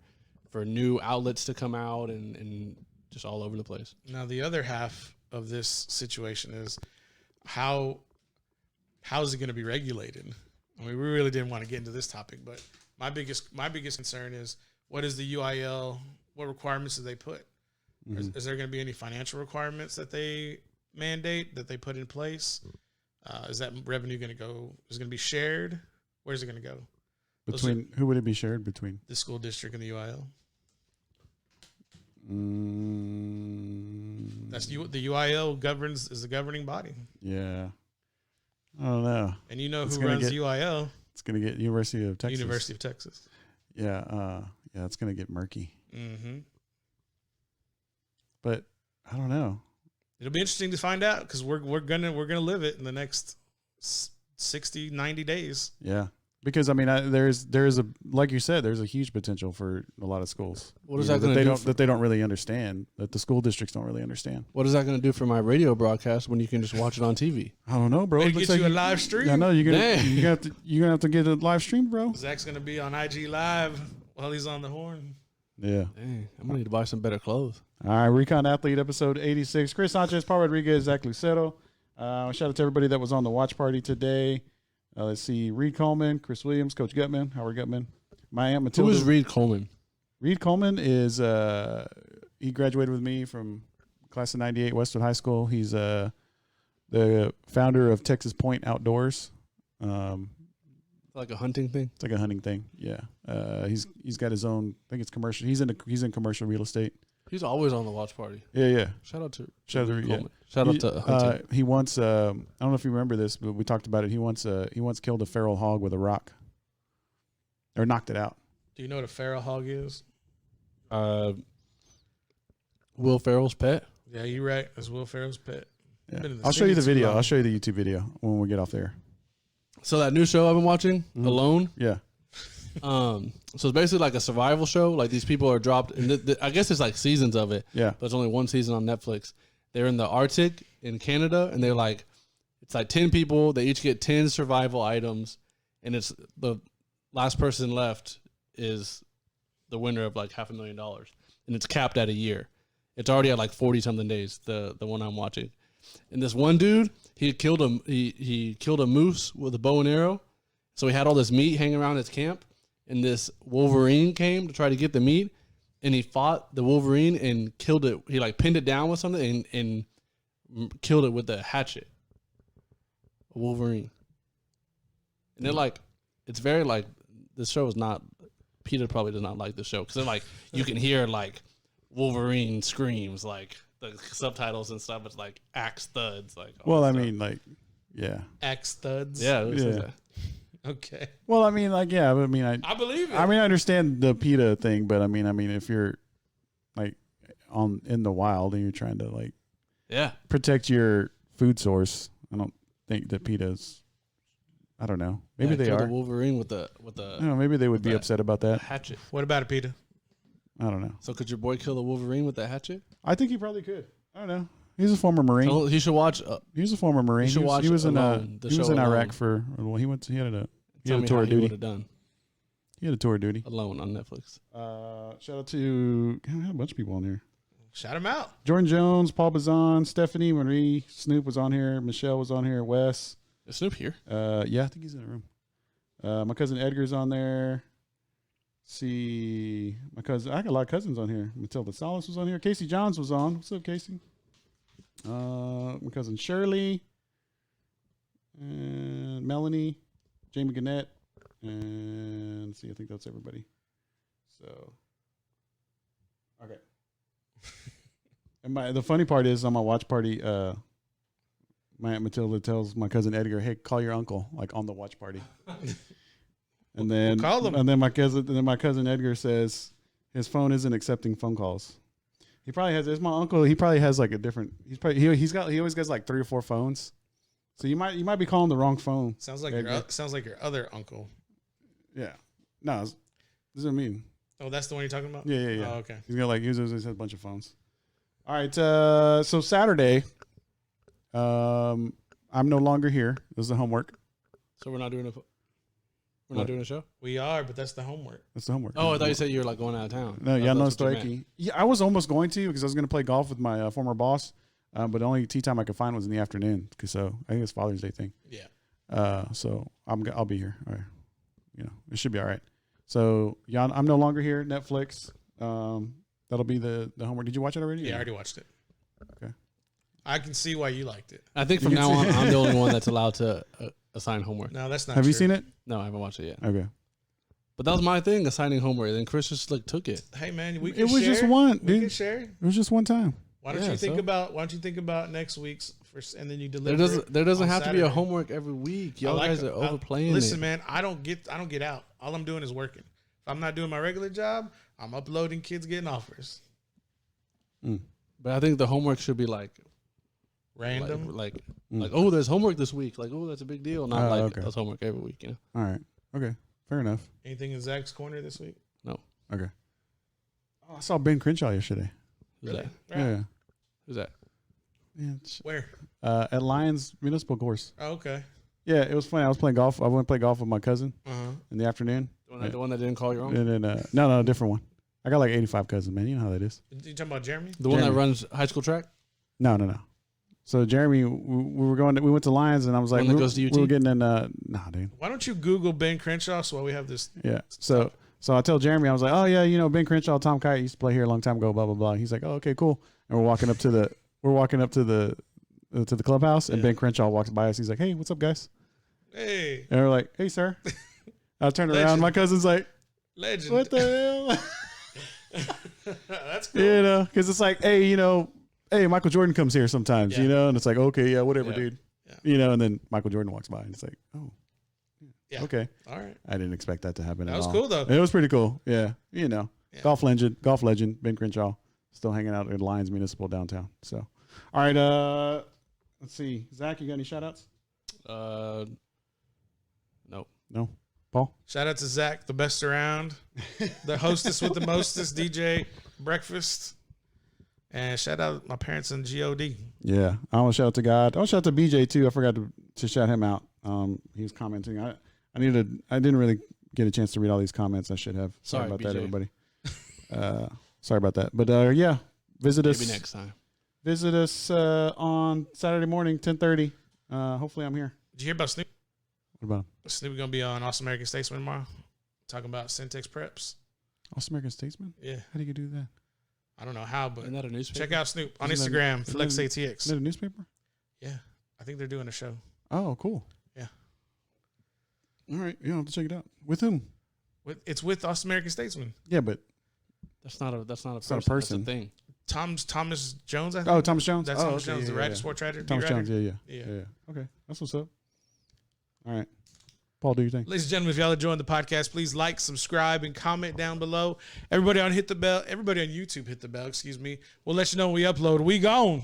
new outlets to come out and just all over the place. Now the other half of this situation is how is it going to be regulated? I mean, we really didn't want to get into this topic, but my biggest concern is what is the UIL? What requirements do they put? Mm-hmm. Is there going to be any financial requirements that they mandate, that they put in place? Is that revenue going to go? Is it going to be shared? Where's it going to go? Who would it be shared between? The school district and the UIL. That's the UIL is the governing body. Yeah, I don't know. And who runs UIL? It's going to get University of Texas. University of Texas. Yeah, it's going to get murky. Mm-hmm. But I don't know. It'll be interesting to find out because we're gonna live it in the next 60, 90 days. Yeah, because I mean, there is a, like you said, there's a huge potential for a lot of schools. What is that going to do? That they don't really understand. That the school districts don't really understand. What is that going to do for my radio broadcast when you can just watch it on TV? I don't know, bro. It get you a live stream. I know you're gonna have to get a live stream, bro. Zach's gonna be on IG Live while he's on the horn. Yeah. Dang, I'm gonna need to buy some better clothes. All right, Recon Athlete episode 86. Chris Sanchez, Paul Rodriguez, Zach Lucero. Shout out to everybody that was on the watch party today. Let's see, Reed Coleman, Chris Williams, Coach Gutman, Howard Gutman, my Aunt Matilda. Who is Reed Coleman? Reed Coleman is he graduated with me from class of '98 Westwood High School. He's the founder of Texas Point Outdoors. Like a hunting thing? It's like a hunting thing. Yeah. He's got his own. I think it's commercial. He's in commercial real estate. He's always on the watch party. Yeah. Shout out to Yeah. Coleman. Shout out to Hunting. He once. I don't know if you remember this, but we talked about it. He once killed a feral hog with a rock, or knocked it out. Do you know what a feral hog is? Will Ferrell's pet. Yeah, you're right. That's Will Ferrell's pet. Yeah. I'll show you the video. I'll show you the YouTube video when we get off there. So that new show I've been watching, Alone. Yeah. So it's basically like a survival show. Like these people are dropped, and I guess it's like seasons of it. Yeah. But it's only one season on Netflix. They're in the Arctic in Canada, and they're like, it's like 10 people. They each get 10 survival items, and it's the last person left is the winner of like $500,000, and it's capped at a year. It's already at like 40 something days. The one I'm watching, and this one dude, he killed a moose with a bow and arrow. So he had all this meat hanging around his camp, and this Wolverine came to try to get the meat, and he fought the Wolverine and killed it. He like pinned it down with something and killed it with a hatchet. A Wolverine. And they're like, it's very like, this show is not, Peter probably does not like this show because they're like, you can hear like Wolverine screams, like the subtitles and stuff. It's like axe thuds. Like, Well, I mean, like, yeah. Axe thuds. yeah. Okay. Well, I mean, like, yeah. But I mean, I believe it. I understand the PETA thing, but I mean, if you're like in the wild and you're trying to like protect your food source, I don't think that PETA's. I don't know. Maybe they are. The Wolverine with the I don't know, maybe they would be upset about that. hatchet. What about it, Peter? I don't know. So could your boy kill the Wolverine with that hatchet? I think he probably could. I don't know. He's a former Marine. So he should watch. He was a former Marine. You should watch he was in Alone, the he was show in Alone. Iraq for. Well, he went. He had a Tell me tour how of he would duty. have done He had a tour of duty. Alone on Netflix. Shout out to I have a bunch of people on here. Shout him out. Jordan Jones, Paul Bazan, Stephanie Marie, Snoop was on here, Michelle was on here, Wes. Is Snoop here? Yeah, I think he's in the room. My cousin Edgar's on there. See, my cousin. I got a lot of cousins on here. Matilda Salas was on here. Casey Johns was on. What's up, Casey? My cousin Shirley, and Melanie, Jamie Gannett, and let's see, I think that's everybody. So, okay. And the funny part is on my watch party, my Aunt Matilda tells my cousin Edgar, "Hey, call your uncle," like on the watch party. And then We'll call him. And then my cousin Edgar says his phone isn't accepting phone calls. He probably has. It's my uncle. He probably has like a different. He always gets like 3 or 4 phones. So you might be calling the wrong phone. Sounds like your other uncle. Yeah. No. This is what I mean. Oh, that's the one you're talking about? Yeah. Oh, okay. He's got like he has a bunch of phones. All right. So Saturday, I'm no longer here. This is the homework. So we're not doing a show? We are, but that's the homework. That's the homework. Oh, I thought you said you were like going out of town. No, I yeah, thought no that's what you meant. stoichi. Yeah, I was almost going to because I was going to play golf with my former boss, but the only tea time I could find was in the afternoon. So I think it's Father's Day thing. Yeah. So I'll be here. All right. It should be all right. So yeah, I'm no longer here. Netflix. That'll be the homework. Did you watch it already? Yeah, I already watched it. Okay. I can see why you liked it. I think from now on, I'm the only one that's allowed to assign homework. No, that's not Have true. you seen it? No, I haven't watched it yet. Okay. But that was my thing, assigning homework. Then Chris just like took it. Hey, man, we can It was share. just one, We dude. can share. It was just one time. Why don't Yeah, you think so? about next week's first, and then you deliver. There doesn't on have to be a Saturday. homework every week. Y'all I like guys it. are overplaying Listen, it. man, I don't get out. All I'm doing is working. If I'm not doing my regular job, I'm uploading kids getting offers. But I think the homework should be like Random. like oh, there's homework this week. Like, oh, that's a big deal. Not like okay. there's homework every week. You know. All right. Okay. Fair enough. Anything in Zach's corner this week? No. Okay. Oh, I saw Ben Crenshaw yesterday. Who's that? Right. Yeah. Who's that? Yeah. Where? At Lions Municipal Course. Oh, okay. Yeah, it was funny. I was playing golf. I went to play golf with my cousin in the afternoon. The one that didn't call your own. And then no, different one. I got like 85 cousins, man. You know how that is. You talking about Jeremy? The one that Jeremy. runs high school track. No. So Jeremy, we went to Lions, and I was like, One that goes to UT? we were getting in. Nah, dude. Why don't you Google Ben Crenshaw so we have this? Yeah. So I tell Jeremy, I was like, oh yeah, Ben Crenshaw, Tom Kite used to play here a long time ago. Blah blah blah. He's like, oh okay, cool. And we're walking up to the clubhouse, and Ben Crenshaw walks by us. He's like, hey, what's up, guys? Hey, And we're like, hey, sir. I turned around. Legend. My cousin's like, legend. what the hell? That's That's cool. You know, because it's like, hey, you know, hey, Michael Jordan comes here sometimes, Yeah. you know, and it's like, okay, yeah, whatever, Yeah. dude. Yeah. You know, and then Michael Jordan walks by, and it's like, oh, Yeah. okay. All right. I didn't expect that to happen That at was all. cool, though. It was pretty cool. Yeah, you know, Yeah. golf legend, Ben Crenshaw, still hanging out at Lions Municipal downtown. So, all right, let's see, Zach, you got any shout outs? No. No, Paul. Shout out to Zach, the best around, the hostess with the mostest, DJ Brekfast. And shout out my parents in GOD. Yeah, I want to shout out to God. I want to shout out to BJ too. I forgot to shout him out. He was commenting. I didn't really get a chance to read all these comments. I should have. Sorry about that, BJ. everybody. Sorry about that. But yeah, visit us. Maybe next time. Visit us on Saturday morning, 10:30. Hopefully, I'm here. Did you hear about Snoop? What about him? Snoop going to be on Awesome American Statesman tomorrow, talking about Syntax Preps. Awesome American Statesman? Yeah. How do you do that? I don't know how, but Isn't that a newspaper? check out Snoop on Isn't that- Instagram, isn't Flex that- ATX. Is that a newspaper? Yeah. I think they're doing a show. Oh, cool. Yeah. All right. Yeah, I'll have to check it out. With whom? It's with Awesome American Statesman. Yeah, but That's not a person. not a That's person. a thing. Thomas Jones, I think. oh, Thomas Jones. That's oh, Thomas okay, Jones, yeah, the writer, yeah. sports writer. Thomas beat writer. Jones. Yeah. Yeah. Okay, that's what's up. All right, Paul, do your thing. Ladies and gentlemen, if y'all enjoying the podcast, please like, subscribe, and comment down below. Everybody on YouTube, hit the bell. Excuse me. We'll let you know when we upload. We gone.